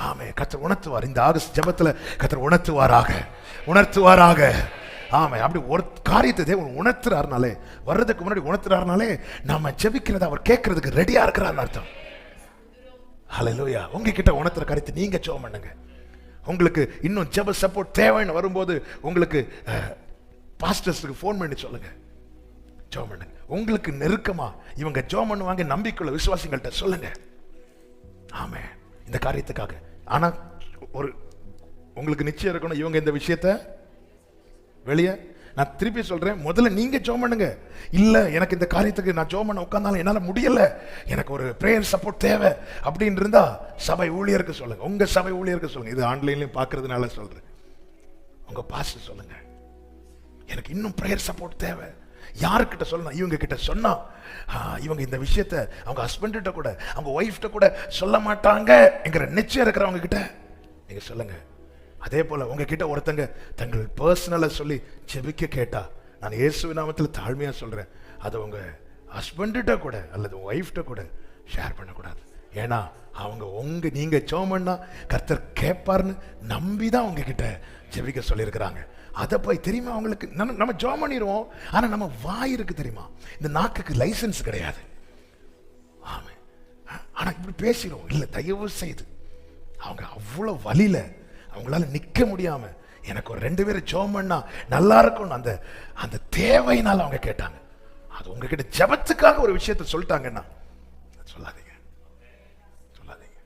Speaker 1: ஆமே, கர்த்தர் உணர்த்துவார். இந்த ஆகஸ்ட் ஜெபத்துல கர்த்தர் உணர்த்துவாராக. ஆமே, அப்படி ஒரு காரியத்தை தேவன் உணர்த்துறாருனாலே, வர்றதுக்கு முன்னாடி உணர்த்துறாருனாலே நம்ம ஜெபிக்கிறத அவர் கேட்கறதுக்கு ரெடியா இருக்கிறார்னு அர்த்தம். ஹல்லேலூயா. உங்ககிட்ட உணர்த்துற காரியத்தை நீங்க ஜெபம் பண்ணுங்க. உங்களுக்கு இன்னும் ஜெப சப்போர்ட் தேவைன்னு வரும்போது உங்களுக்கு பாஸ்டர்ஸ்க்கு ஃபோன் பண்ணி சொல்லுங்க, ஜெபம் பண்ணுங்க. உங்களுக்கு நெருக்கமா இவங்க ஜெபம் பண்ணுவாங்க நம்பிக்கையுள்ள விசுவாசிகள்கிட்ட சொல்லுங்க. ஆமென். இந்த காரியத்துக்காக. ஆனா ஒரு உங்களுக்கு நிச்சயம் இருக்கணும், இவங்க இந்த விஷயத்தை வெளியே, நான் திருப்பி சொல்றேன், முதல்ல நீங்க ஜெபம் பண்ணுங்க. இல்ல எனக்கு இந்த காரியத்துக்கு நான் ஜெபம் பண்ண உட்கார்ந்தாலும் என்னால முடியல, எனக்கு ஒரு பிரேயர் சப்போர்ட் தேவை அப்படின்னு இருந்தா சபை ஊழியருக்கு சொல்லுங்க. உங்க சபை ஊழியருக்கு சொல்லுங்க. இது ஆன்லைன்லயும் பார்க்கறதுனால சொல்றேன். உங்க பாஸ்டர் சொல்லுங்க, எனக்கு இன்னும் பிரேயர் சப்போர்ட் தேவை. யாருக்கிட்ட சொல்லணும்? இவங்க கிட்ட சொன்னா இவங்க இந்த விஷயத்தை அவங்க ஹஸ்பண்ட கூட அவங்க ஒய்ஃப்ட கூட சொல்ல மாட்டாங்க என்கிற நிச்சயம் இருக்கிறவங்க கிட்ட நீங்க சொல்லுங்க. அதே போல உங்ககிட்ட ஒருத்தங்க தங்கள் பர்சனலை சொல்லி ஜெபிக்க கேட்டா, நான் இயேசு நாமத்தில் தாழ்மையா சொல்றேன், அதை உங்க ஹஸ்பண்ட கூட அல்லது ஒய்ஃப்ட கூட ஷேர் பண்ணக்கூடாது. ஏன்னா அவங்க நீங்க ஜெபம் பண்ணா கர்த்தர் கேட்பார்னு நம்பிதான் உங்ககிட்ட ஜெபிக்க சொல்லியிருக்கிறாங்க. அதை போய் தெரியுமா அவங்களுக்கு, நம்ம ஜெபம் பண்ணிடுவோம், ஆனா நம்ம வாய் இருக்கு தெரியுமா, இந்த நாக்குக்கு லைசன்ஸ் கிடையாது. ஆமா, ஆனா இப்படி பேசிடுவோம். இல்ல, தயவு செய்து அவங்க அவ்வளவு வலியில அவங்களால நிக்க முடியாம எனக்கு ஒரு 2 பேரும் ஜெபம் பண்ணா நல்லா இருக்கும் அந்த அந்த தேவையினால அவங்க கேட்டாங்க. அது உங்ககிட்ட ஜெபத்துக்காக ஒரு விஷயத்தை சொல்லிட்டாங்கன்னா சொல்லாதீங்க, சொல்லாதீங்க.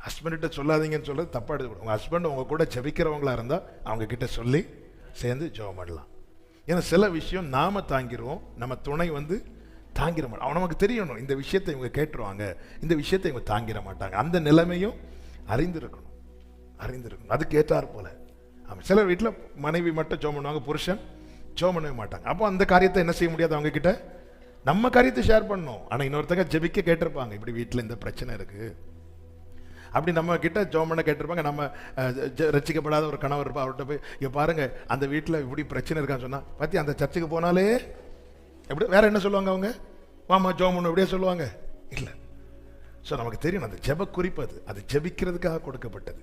Speaker 1: ஹஸ்பண்ட சொல்லாதீங்கன்னு சொல்றது தப்பா எடுத்துக்கணும். உங்க ஹஸ்பண்ட் உங்க கூட ஜெபிக்கிறவங்களா இருந்தா அவங்க கிட்ட சொல்லி சேர்ந்து ஜெபம் பண்ணலாம். ஏன்னா சில விஷயம் நாம தாங்கிடுவோம், நம்ம துணை தாங்கிட மாட்டோம். அவன் நமக்கு தெரியணும், இந்த விஷயத்தை இவங்க கேட்டுருவாங்க, இந்த விஷயத்தை இவங்க தாங்கிட மாட்டாங்க. அந்த நிலைமையும் அறிந்திருக்கணும். அதுக்கு ஏற்றார் போல. சில வீட்டில் மனைவி மட்டும் ஜெபம் பண்ணுவாங்க, புருஷன் ஜெபம் பண்ணவே மாட்டாங்க. அப்போ அந்த காரியத்தை என்ன செய்ய முடியாது, அவங்க கிட்ட நம்ம காரியத்தை ஷேர் பண்ணணும். ஆனா இன்னொருத்தங்க ஜெபிக்க கேட்டிருப்பாங்க, இப்படி வீட்டில் இந்த பிரச்சனை இருக்கு அப்படி நம்ம கிட்ட ஜெபம் பண்ண கேட்டிருப்பாங்க. நம்ம ரட்சிக்கப்படாத ஒரு கணவர் இருப்பா, அவர்கிட்ட போய் இங்க பாருங்க அந்த வீட்டில் இப்படி பிரச்சனை இருக்கான்னு சொன்னா, பத்தி அந்த சர்ச்சுக்கு போனாலே எப்படி வேற என்ன சொல்லுவாங்க அவங்க, வாமா ஜெபம் பண்ணு இப்படியே சொல்லுவாங்க. இல்லை. ஸோ நமக்கு தெரியும் அந்த ஜெப குறிப்பு அது ஜெபிக்கிறதுக்காக கொடுக்கப்பட்டது.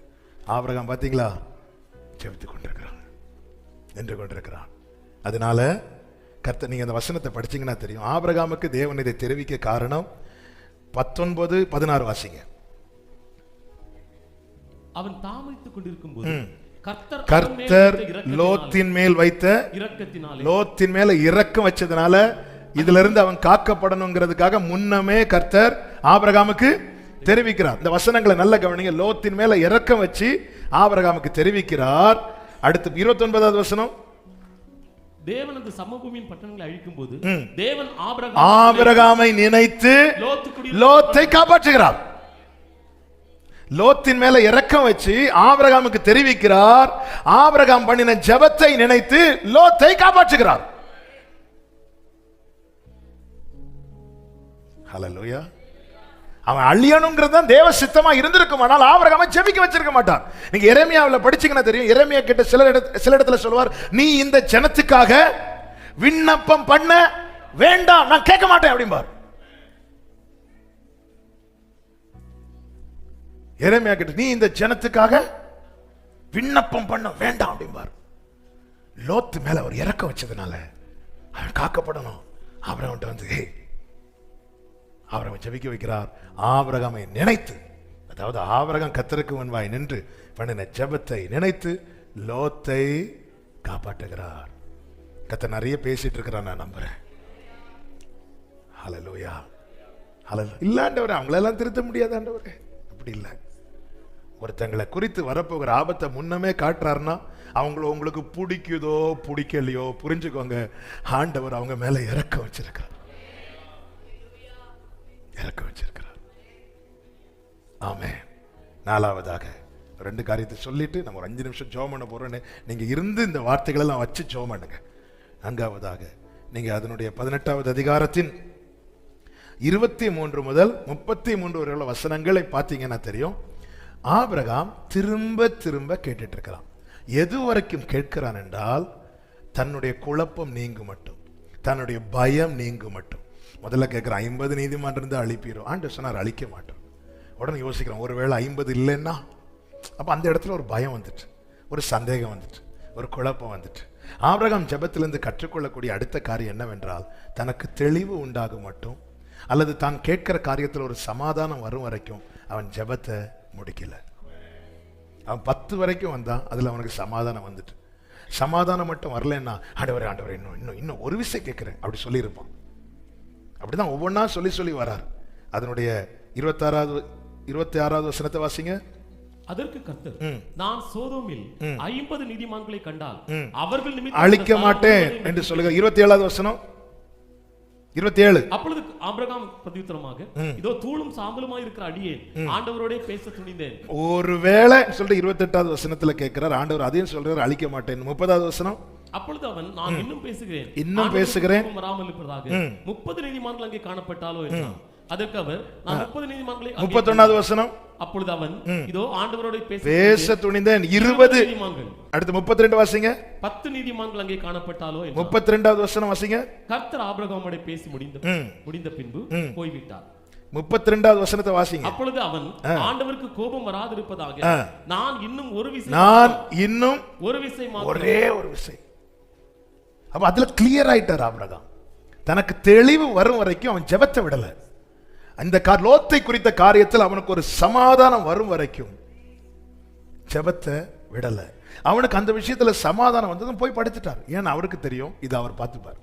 Speaker 1: ஆபிரகாம் பார்த்தீங்களா, ஜெபித்து கொண்டிருக்கிறான், நின்று கொண்டிருக்கிறான். அதனால கர்த்தர், நீங்க அந்த வசனத்தை படிச்சீங்கன்னா தெரியும், ஆபிரகாமுக்கு தேவன் இதை தெரிவிக்க காரணம் 19-16 வாசிங்க.
Speaker 3: அவன் தாமதித்துக் கொண்டிருக்கும் போது
Speaker 1: கர்த்தர் லோத்தின் மேல் வைத்த லோத்தின் மேல இரக்கம் வச்சதுனால இதுல இருந்து அவன் காக்கப்படணுங்கிறதுக்காக முன்னமே கர்த்தர் ஆபிரகாமுக்கு தெரிவிக்கிறார். இந்த வசனங்களை நல்ல கவனிங்க. லோத்தின் மேல இரக்கம் வச்சு ஆபிரகாமுக்கு தெரிவிக்கிறார். அடுத்து 29வது வசனம்,
Speaker 3: தேவன் அந்த சமபூமியின் பட்டணங்களை அழிக்கும் போது தேவன்
Speaker 1: ஆபிரகாமை நினைத்து லோத்தை காப்பாற்றுகிறார். லோத்தின் மேல இரக்கம் வச்சு ஆபிரகாமுக்கு தெரிவிக்கிறார். ஆபிரகாம் பண்ணின ஜெபத்தை நினைத்து லோத்தை காப்பாற்றுகிறார். ஹல்லேலூயா. அவன் அழியணுங்கிறது தான் தேவ சித்தமா இருந்திருக்கும். ஆனால் ஆபிரகாமை ஜெபிக்க வச்சிருக்க மாட்டார். நீங்க எரேமியாவில் படிச்சீங்கன்னா தெரியும், எரேமியா கிட்ட சில இடத்துல சொல்வார், நீ இந்த ஜனத்துக்காக விண்ணப்பம் பண்ண வேண்டாம், நான் கேட்க மாட்டேன் அப்படிம்பார். எரேமியா கிட்ட நீ இந்த ஜனத்துக்காக விண்ணப்பம் பண்ண வேண்டாம் அப்படிம்பார். லோத்து மேல ஒரு இறக்கம் வச்சதுனால அவன் காக்கப்படணும். ஆபிரகாம் அவரை ஜெபிக்க வைக்கிறார். ஆபிரகாமை நினைத்து, அதாவது ஆபிரகாம் கர்த்தருக்கு முன்பாய் நின்று பண்ணின ஜெபத்தை நினைத்து லோத்தை காப்பாற்றுகிறார். கர்த்தர் நிறைய பேசிட்டு இருக்கிறார், நான் நம்புறேன். ஹல்லேலூயா. ஹல்லேலூயா. இல்லாண்டவரே, அவங்களெல்லாம் திருத்த முடியாதாண்டவரே, அப்படி இல்லை. ஒருத்தங்களை குறித்து வரப்போகிற ஆபத்தை முன்னமே காட்டுறாருன்னா அவங்கள உங்களுக்கு பிடிக்குதோ பிடிக்கலையோ புரிஞ்சுக்கோங்க, ஆண்டவர் அவங்க மேல இறக்கம் வச்சிருக்கிறார். ஆமென். 4வதாக 2 காரியத்தை சொல்லிட்டு நம்ம ஒரு 5 நிமிஷம் ஜெபம் பண்ண போறோம். நீங்க இருந்து இந்த வார்த்தைகள் எல்லாம் வச்சு ஜெபம் பண்ணுங்க. 4வதாக நீங்க அதனுடைய 18வது அதிகாரத்தின் 23 முதல் 33 வரை உள்ள வசனங்களை பார்த்தீங்கன்னா தெரியும். ஆபிரகாம் திரும்ப திரும்ப கேட்டுட்டு இருக்கிறான். எது வரைக்கும் கேட்கிறான் என்றால், தன்னுடைய குழப்பம் நீங்கும் மட்டும், தன்னுடைய பயம் நீங்கும் மட்டும். முதல்ல கேட்கிறான், 50 நீதிமான் இருந்து அழிப்பீரோ? ஆண்டவர் சொன்னார், அழிக்க மாட்டோம். உடனே யோசிக்கிறான், ஒருவேளை 50 இல்லைன்னா? அப்ப அந்த இடத்துல ஒரு பயம் வந்துட்டு, ஒரு சந்தேகம் வந்துட்டு, ஒரு குழப்பம் வந்துட்டு. ஆபிரகாம் ஜெபத்திலிருந்து கற்றுக்கொள்ளக்கூடிய அடுத்த காரியம் என்னவென்றால், தனக்கு தெளிவு உண்டாகும் மட்டும் அல்லது தான் கேட்கிற காரியத்தில் ஒரு சமாதானம் வரும் வரைக்கும் அவன் ஜெபத்தை முடிக்கல. அவன் 10 வரைக்கும் வந்தான், அதுல அவனுக்கு சமாதானம் வந்துட்டு. சமாதானம் மட்டும் வரலன்னா, ஆண்டவரே ஆண்டவரே இன்னும் ஒரு விஷயம் கேட்கிறேன் அப்படி சொல்லியிருப்பான். அப்படிதான் ஒவ்வொன்றா சொல்லி வரார். அதனுடைய 26வது வசனத்தை வாசிங்க.
Speaker 3: அதற்கு கர்த்தர், நான் சோதோமில் 50 நீதிமான்களை கண்டால் அவர்கள் நிமித்தம்
Speaker 1: அழிக்க மாட்டேன் என்று சொல்லுங்க. 27வது வசனம் 27.
Speaker 3: அப்பொழுது ஆபிரகாம் பிரதியுத்தரமாக, இதோ தூளும் சாம்பலுமாய் இருக்கிற அடியேன் ஆண்டவரோடே பேச துணிந்தேன்.
Speaker 1: ஒருவேளை சொல்லிட்டு 28வது வசனத்துல கேட்கிறார் ஆண்டவர், அதையும் சொல்றாரு அழிக்க மாட்டேன். 30வது வசனம்,
Speaker 3: அப்பொழுது அவன், நான் இன்னும் பேசுகிறேன் வராமல் இருப்பதாக 30 நீதிமான்கள் அங்கே காணப்பட்டாலோ என்றான். அதற்கு அவர், நான் 30 நீதிமான்களை.
Speaker 1: 31வது வசனம்,
Speaker 3: அப்பொழுது அவன், இதோ ஆண்டவரோட
Speaker 1: பேச துணிந்தேன் 20
Speaker 3: நீதிமான்கள்.
Speaker 1: அடுத்து 32 வாசிங்க.
Speaker 3: 10 நீதிமான்கள் அங்கே காணப்பட்டாலோ.
Speaker 1: 32வது வசனம் வாசிங்க.
Speaker 3: கர்த்தர் ஆபிரகாமோட பேசி முடிந்த பின்பு போய்விட்டார்.
Speaker 1: 32வது வசனத்தை வாசிங்க.
Speaker 3: அப்பொழுது அவன், ஆண்டவருக்கு கோபம் வராதிருப்பதாக நான் இன்னும் ஒரு விசை
Speaker 1: ஒரே ஒரு விசை. அப்ப அதுல கிளியர் ஆயிட்டார் ஆபிரகாம். தனக்கு தெளிவு வரும் வரைக்கும் அவன் ஜெபத்தை விடல. அந்த லோத்தை குறித்த காரியத்தில் அவனுக்கு ஒரு சமாதானம் வரும் வரைக்கும் ஜெபத்தை விடல. அவனுக்கு அந்த விஷயத்துல சமாதானம் வந்ததும் போய் படுத்துட்டார். ஏன்னா அவருக்கு தெரியும் இது அவர் பார்த்துப்பார்.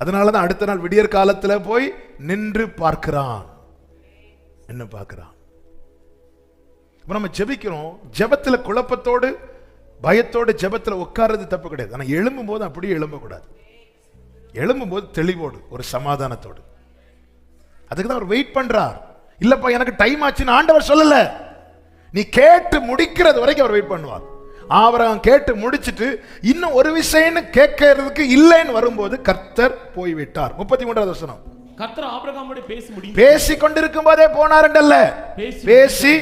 Speaker 1: அதனாலதான் அடுத்த நாள் விடியற் காலத்துல போய் நின்று பார்க்கிறான். என்ன பார்க்கிறான்? நம்ம ஜெபிக்கிறோம், ஜெபத்துல குழப்பத்தோடு பயத்தோடு ஜெபத்துல உட்கார்றது தப்பு கிடையாது. ஆனா எழும்பும் போது அப்படியே எழும்பக்கூடாது. எழும்பும் போது தெளிவோடு ஒரு சமாதானத்தோடு. அதுக்கு தான் அவர் வெயிட் பண்றார். இல்லப்பா எனக்கு டைம் ஆச்சுன்னு ஆண்டவர் சொல்லல. நீ கேட்டு முடிக்கிறது வரைக்கும் அவர் வெயிட் பண்ணுவார். ஆபிரகாம் கேட்டு முடிச்சிட்டு இன்னும் ஒரு விஷயம் கேட்கறதுக்கு இல்லைன்னு வரும்போது கர்த்தர் போய்விட்டார். 33வது வசனம்,
Speaker 3: கர்த்தர் ஆபிரகாமோடு
Speaker 1: பேசி கொண்டிருக்கும் போதே போனாருண்டல்ல. பேசி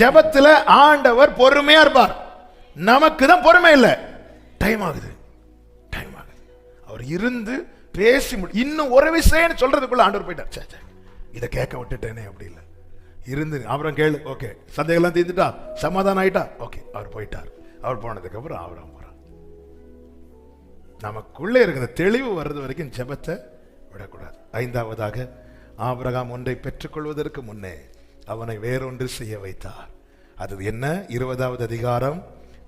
Speaker 1: ஜெபத்துல ஆண்டவர் பொறுமையா இருப்பார். நமக்கு தான் பொறுமை இல்லை. டைம் ஆகுது. அவர் இருந்து பேசி இன்னும் ஒரு விஷயம் சொல்றதுக்குள்ள ஆண்டவர் போயிட்டார். இதை கேட்க விட்டுட்டேனே அப்படி இல்லை. இருந்து அப்புறம் கேளு, ஓகே, சந்தேகம்லாம் தீர்ந்துட்டா, சமாதானம் ஆயிட்டா, ஓகே, அவர் போயிட்டார். அவர் போனதுக்கு அப்புறம் ஆபிரகாம் போறார். நமக்குள்ளே இருக்கிற தெளிவு வர்றது வரைக்கும் ஜெபத்தை விடக்கூடாது. 5வதாக ஆபிரகாம் ஒன்றை பெற்றுக்கொள்வதற்கு முன்னே அவனை வேறொன்று செய்ய வைத்தார். அது என்ன? 20வது அதிகாரம்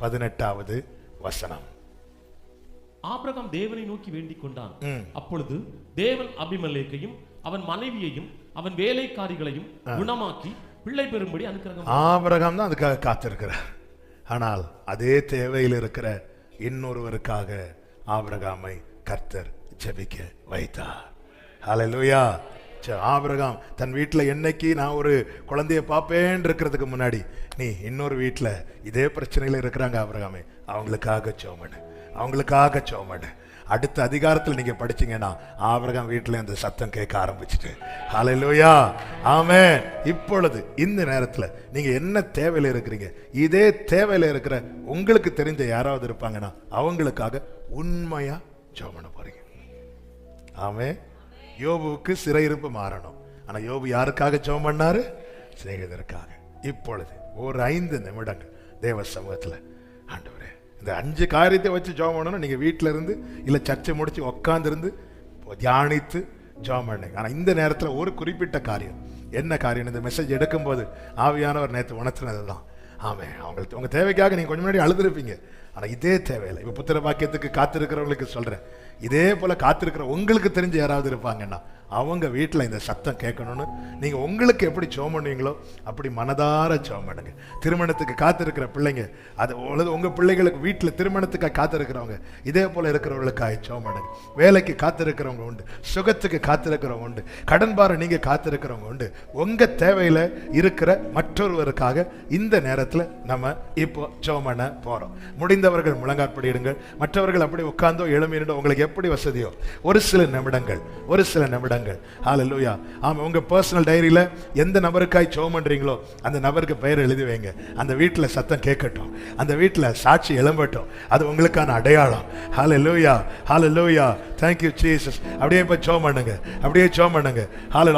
Speaker 1: 18வது வசனம்.
Speaker 3: ஆபிரகாம் தேவனை நோக்கி வேண்டிக் கொண்டான். அப்பொழுது தேவன் அபிமெலேக்கையும் அவன் மனைவியையும் அவன் வேலைக்காரிகளையும் குணமாக்கி பிள்ளை பெறும்படி அனுக்கிரகம்.
Speaker 1: ஆபிரகாம் தான் அதுக்காக காத்திருக்கிறார். ஆனால் அதே தேவையில் இருக்கிற இன்னொருவருக்காக ஆபிரகாமை கர்த்தர் ஜெபிக்க வைத்தார். ஹல்லேலூயா. ஆபிரகாம் தன் வீட்டில் என்னைக்கு நான் ஒரு குழந்தைய பார்ப்பேன் இருக்கிறதுக்கு முன்னாடி நீ இன்னொரு வீட்டில் இதே பிரச்சனையில் இருக்கிறாங்க ஆபிரகாமே, அவங்களுக்காக சோமனு. அடுத்த அதிகாரத்தில் நீங்க படிச்சீங்கன்னா ஆபிரகாம் வீட்டில் அந்த சத்தம் கேட்க ஆரம்பிச்சுட்டு, ஹல்லேலூயா, ஆமென். இப்பொழுது இந்த நேரத்தில் நீங்க என்ன தேவையில இருக்கிறீங்க, இதே தேவையில இருக்கிற உங்களுக்கு தெரிஞ்ச யாராவது இருப்பாங்கன்னா அவங்களுக்காக உண்மையா ஜெபம் பண்ண போறீங்க. ஆமென். யோபுவுக்கு சிறையிருப்பு மாறணும். ஆனா யோபு யாருக்காக ஜெபம் பண்ணாரு? சிநேகிதருக்காக. இப்பொழுது ஒரு 5 நிமிடங்கள் தேவ சமூகத்தில், ஆண்டவரே இந்த 5 காரியத்தை வச்சு ஜெபம் பண்ணணும். நீங்க வீட்டில இருந்து இல்ல சர்ச்சை முடிச்சு உட்கார்ந்து இருந்து தியானித்து ஜெபம் பண்ணுங்க. ஆனா இந்த நேரத்தில் ஒரு குறிப்பிட்ட காரியம், என்ன காரியம்? இந்த மெசேஜ் எடுக்கும் போது ஆவியானவர் நேற்று உணர்த்தினதுதான். ஆமே, அவங்களுக்கு உங்க தேவைக்காக நீங்க கொஞ்சம் முன்னாடி அழுதுருப்பீங்க. ஆனா இதே தேவையில்லை. இப்ப புத்திர பாக்கியத்துக்கு காத்திருக்கிறவங்களுக்கு சொல்றேன், இதே போல காத்திருக்கிற உங்களுக்கு தெரிஞ்ச யாராவது இருப்பாங்கன்னா அவங்க வீட்டில் இந்த சத்தம் கேட்கணும்னு நீங்க உங்களுக்கு எப்படி ஜெபம் பண்ணுவீங்களோ அப்படி மனதார ஜெபம் பண்ணுங்க. திருமணத்துக்கு காத்திருக்கிற பிள்ளைங்க, அது உங்க பிள்ளைகளுக்கு வீட்டில் திருமணத்துக்காக காத்திருக்கிறவங்க இதே போல இருக்கிறவங்களுக்காக ஜெபம் பண்ணுங்க. வேலைக்கு காத்திருக்கிறவங்க உண்டு, சுகத்துக்கு காத்திருக்கிறவங்க உண்டு, கடன் பாரம் நீங்க காத்திருக்கிறவங்க உண்டு. உங்க தேவையில இருக்கிற மற்றொருவருக்காக இந்த நேரத்தில் நம்ம இப்போ ஜெபம் பண்ண போறோம். முடிந்தவர்கள் முழங்காற்படியிடுங்கள், மற்றவர்கள் அப்படி உட்கார்ந்தோ எழுமினோ உங்களுக்கு எப்படி வசதியோ ஒரு சில நிமிடங்கள். ஹல்லேலூயா. ஆமா, உங்க பர்சனல் டைரியில எந்த நபருக்காய் ஜெபம் பண்றீங்களோ அந்த நபருக்கு பெயர் எழுதி வைங்க. அந்த வீட்டில் சத்தம் கேட்கட்டும், அந்த வீட்டில் சாட்சி எழும்பட்டும். அது உங்களுக்கான அடையாளம். Hallelujah, hallelujah. Thank you Jesus. அப்படியே போய் ஜெபம் பண்ணுங்க, அப்படியே ஜெபம் பண்ணுங்க.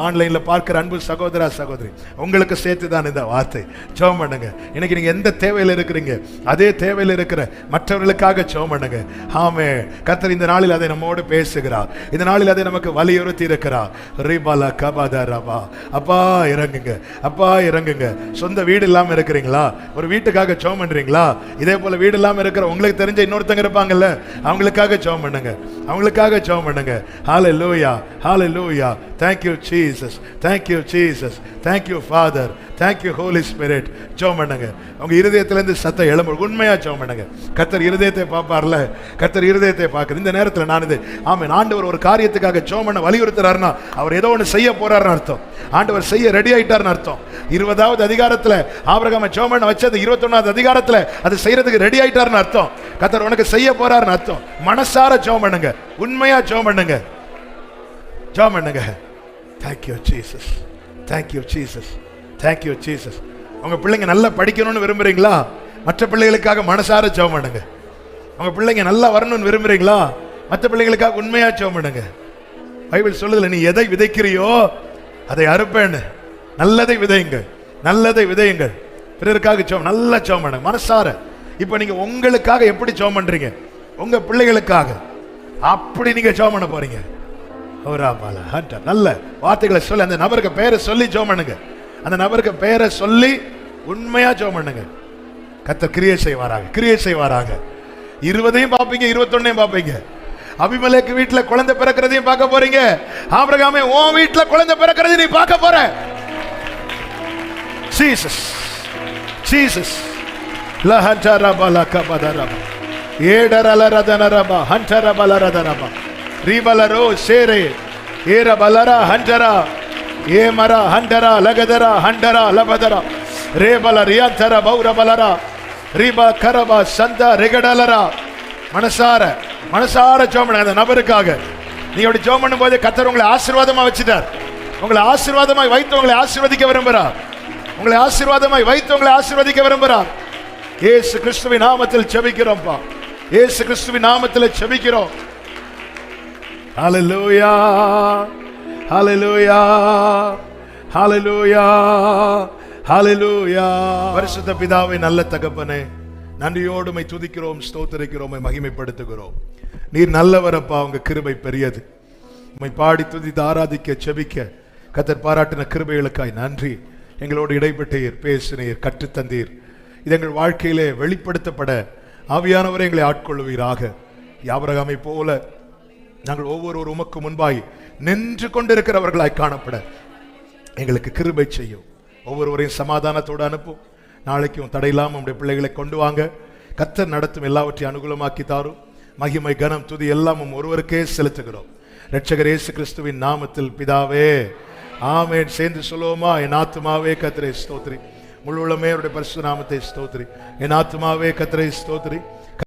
Speaker 1: ஆன்லைன்ல பார்க்கிற அன்பு சகோதரா சகோதரி, உங்களுக்கு சேர்த்து தான் இந்த வார்த்தை. ஜெபம் பண்ணுங்க. இன்னைக்கு நீங்க எந்த தேவையில் இருக்கிறீங்க, அதே தேவையில் இருக்கிற மற்றவர்களுக்காக ஜெபம் பண்ணுங்க. ஆமே, கர்த்தர் இந்த நாளில் அதை நம்மோடு பேசுகிறார். இந்த நாளில் அதை நமக்கு வலியுறுத்தி இருக்கிறார். ரிபல கபதரபா. அப்பா இறங்குங்க, அப்பா இறங்குங்க. சொந்த வீடு இல்லாம இருக்கிறீங்களா? ஒரு வீட்டுக்காக ஜெபம் பண்றீங்களா? இதே போல வீடு இல்லாம இருக்கிற உங்களுக்கு தெரிஞ்ச இன்னொருத்தங்க இருப்பாங்கல்ல, அவங்களுக்காக ஜெபம் பண்ணுங்க, அவங்களுக்காக ஜெபம் பண்ணுங்க. ஹalleluya, hallelujah. Thank you Jesus, thank you Jesus, thank you Father, thank you Holy Spirit. ஜெபம் பண்ணுங்க. உங்க இருதயத்துல இருந்து சத்தம் எழும்பு. உண்மையா ஜெபம் பண்ணுங்க. கர்த்தர் இருதயத்தை பார்ப்பார்ல, கர்த்தர் இருதயத்தை பார்க்குற இந்த நேரத்தில் நான் இது ஆமென். ஆண்டவர் ஒரு காரியத்துக்காக ஜெபம் பண்ண வலியுறுத்துறாருன்னா அவர் ஏதோ ஒன்று செய்ய போறாருன்னு அர்த்தம். ஆண்டவர் செய்ய ரெடி ஆயிட்டாருன்னு அர்த்தம். 20வது அதிகாரத்துல ஆபிரகாமை ஜெபம் பண்ண வச்சது 21வது அதிகாரத்துல அது செய்யறதுக்கு ரெடி ஆயிட்டாருன்னு அர்த்தம். கர்த்தர் உனக்கு செய்ய போறாருன்னு அர்த்தம். மனசார ஜெபம் பண்ணுங்க, உண்மையா ஜெபம் பண்ணுங்க, ஜெபம் பண்ணுங்க. Thank you Jesus, thank you Jesus, thank you Jesus. உங்க பிள்ளைங்க நல்லா படிக்கணும்னு விரும்புறீங்களா? மற்ற பிள்ளைகளுக்காக மனசார ஜெபம் பண்ணுங்க. உங்க பிள்ளைங்க நல்லா வரணும்னு விரும்புறீங்களா? மற்ற பிள்ளைகளுக்காக உண்மையா ஜெபம் பண்ணுங்க. பைபிள் சொல்லுதுல, நீ எதை விதைக்கிறியோ அதை அறுப்பேன்னு. நல்லதை விதையுங்க, நல்லதை விதையுங்கள். பிறருக்காக ஜெபம், நல்லா ஜெபம் பண்ணுங்க மனசார. இப்ப நீங்க உங்களுக்காக எப்படி ஜெபம் பண்றீங்க? உங்க பிள்ளைகளுக்காக அப்படி நீங்க ஜெபம் பண்ண போறீங்க. நல்ல வார்த்தைகளை சொல்லி அந்த நபருக்கு பேரை சொல்லி ஜெபம் பண்ணுங்க. அந்த நபருக்கு பேரை சொல்லி உண்மையா ஜெபம் பண்ணுங்க. கர்த்தர் கிரியை செய்வாராக, கிரியை செய்வாராக. 20ஐயும் பார்ப்பீங்க, 21ஐயும் பார்ப்பீங்க. அபிமெலேக்கு வீட்டுல குழந்தை பிறக்கிறதையும் பார்க்க போறீங்க. ஆபிரகாமே உன் வீட்டுல குழந்தை பிறக்கிறதையும் நீ பார்க்க போற. Jesus, Jesus. லஹண்டரபலக பதரப ஏடரலரதனரப ஹண்டரபலரதனப ரிபலரோ சேரே ஏரபலரா ஹண்டரா ஏமரா ஹண்டரா லகதரா ஹண்டரா லபதரா ரேபல ரியாந்தர பௌரபலரா ரிபா கரபா சந்தா ரெகடலரா. மனசார மனசார ஜெபம் பண்ணுங்க அந்த நபருக்காக. நீங்க அப்படி ஜெபம் பண்ணும்போது கர்த்தர் உங்களை ஆசீர்வாதமா வச்சிட்டார். உங்களை ஆசீர்வாதமாய் வைத்து உங்களை ஆசீர்வதிக்க விரும்புகிறார். உங்களை ஆசீர்வாதமாய் வைத்து உங்களை ஆசீர்வதிக்க விரும்புகிறார். இயேசு கிறிஸ்துவின் நாமத்தில் ஜெபிக்கிறோம்ப்பா. இயேசு கிறிஸ்துவின் நாமத்தில் ஜெபிக்கிறோம். ஹalleluya, ஹalleluya, ஹalleluya, ஹalleluya. பரிசுத்த பிதாவே, நல்ல தகப்பனே, நன்றியோடு உம்மை துதிக்கிறோம், ஸ்தோத்திரிக்கிறோம், உம்மை மகிமைப்படுத்துகிறோம். நீர் நல்லவரப்பா, உங்க கிருபை பெரியது. உம்மை பாடி துதித்து ஆராதிக்க ஜெபிக்க கர்த்தர் பாராட்டின கிருபைகளுக்காய் நன்றி. எங்களோடு இடைப்பட்டீர், பேசினீர், கற்றுத்தந்தீர். இது எங்கள் வாழ்க்கையிலே வெளிப்படுத்தப்பட ஆவியானவரை எங்களை ஆட்கொள்வீராக. ஆபிரகாமை போல நாங்கள் ஒவ்வொருவரும் உமக்கு முன்பாய் நின்று கொண்டிருக்கிறவர்களாய் காணப்பட எங்களுக்கு கிருபை செய்யும். ஒவ்வொருவரையும் சமாதானத்தோடு அனுப்பும். நாளைக்கும் தடையில்லாமல் நம்முடைய பிள்ளைகளை கொண்டு வாங்க. கர்த்தர் நடத்தும் எல்லாவற்றையும் அனுகூலமாக்கி தாரும். மகிமை, கனம், துதி எல்லாம் ஒருவருக்கே செலுத்துகிறோம். இரட்சகர் இயேசு கிறிஸ்துவின் நாமத்தில் பிதாவே, ஆமென். சேர்ந்து சொல்லுவோமா? என் ஆத்துமாவே கர்த்தரை ஸ்தோத்திரி, முழு உள்ளமே அவருடைய பரிசுத்த நாமத்தை ஸ்தோத்திரி. என் ஆத்துமாவே கர்த்தரை ஸ்தோத்திரி,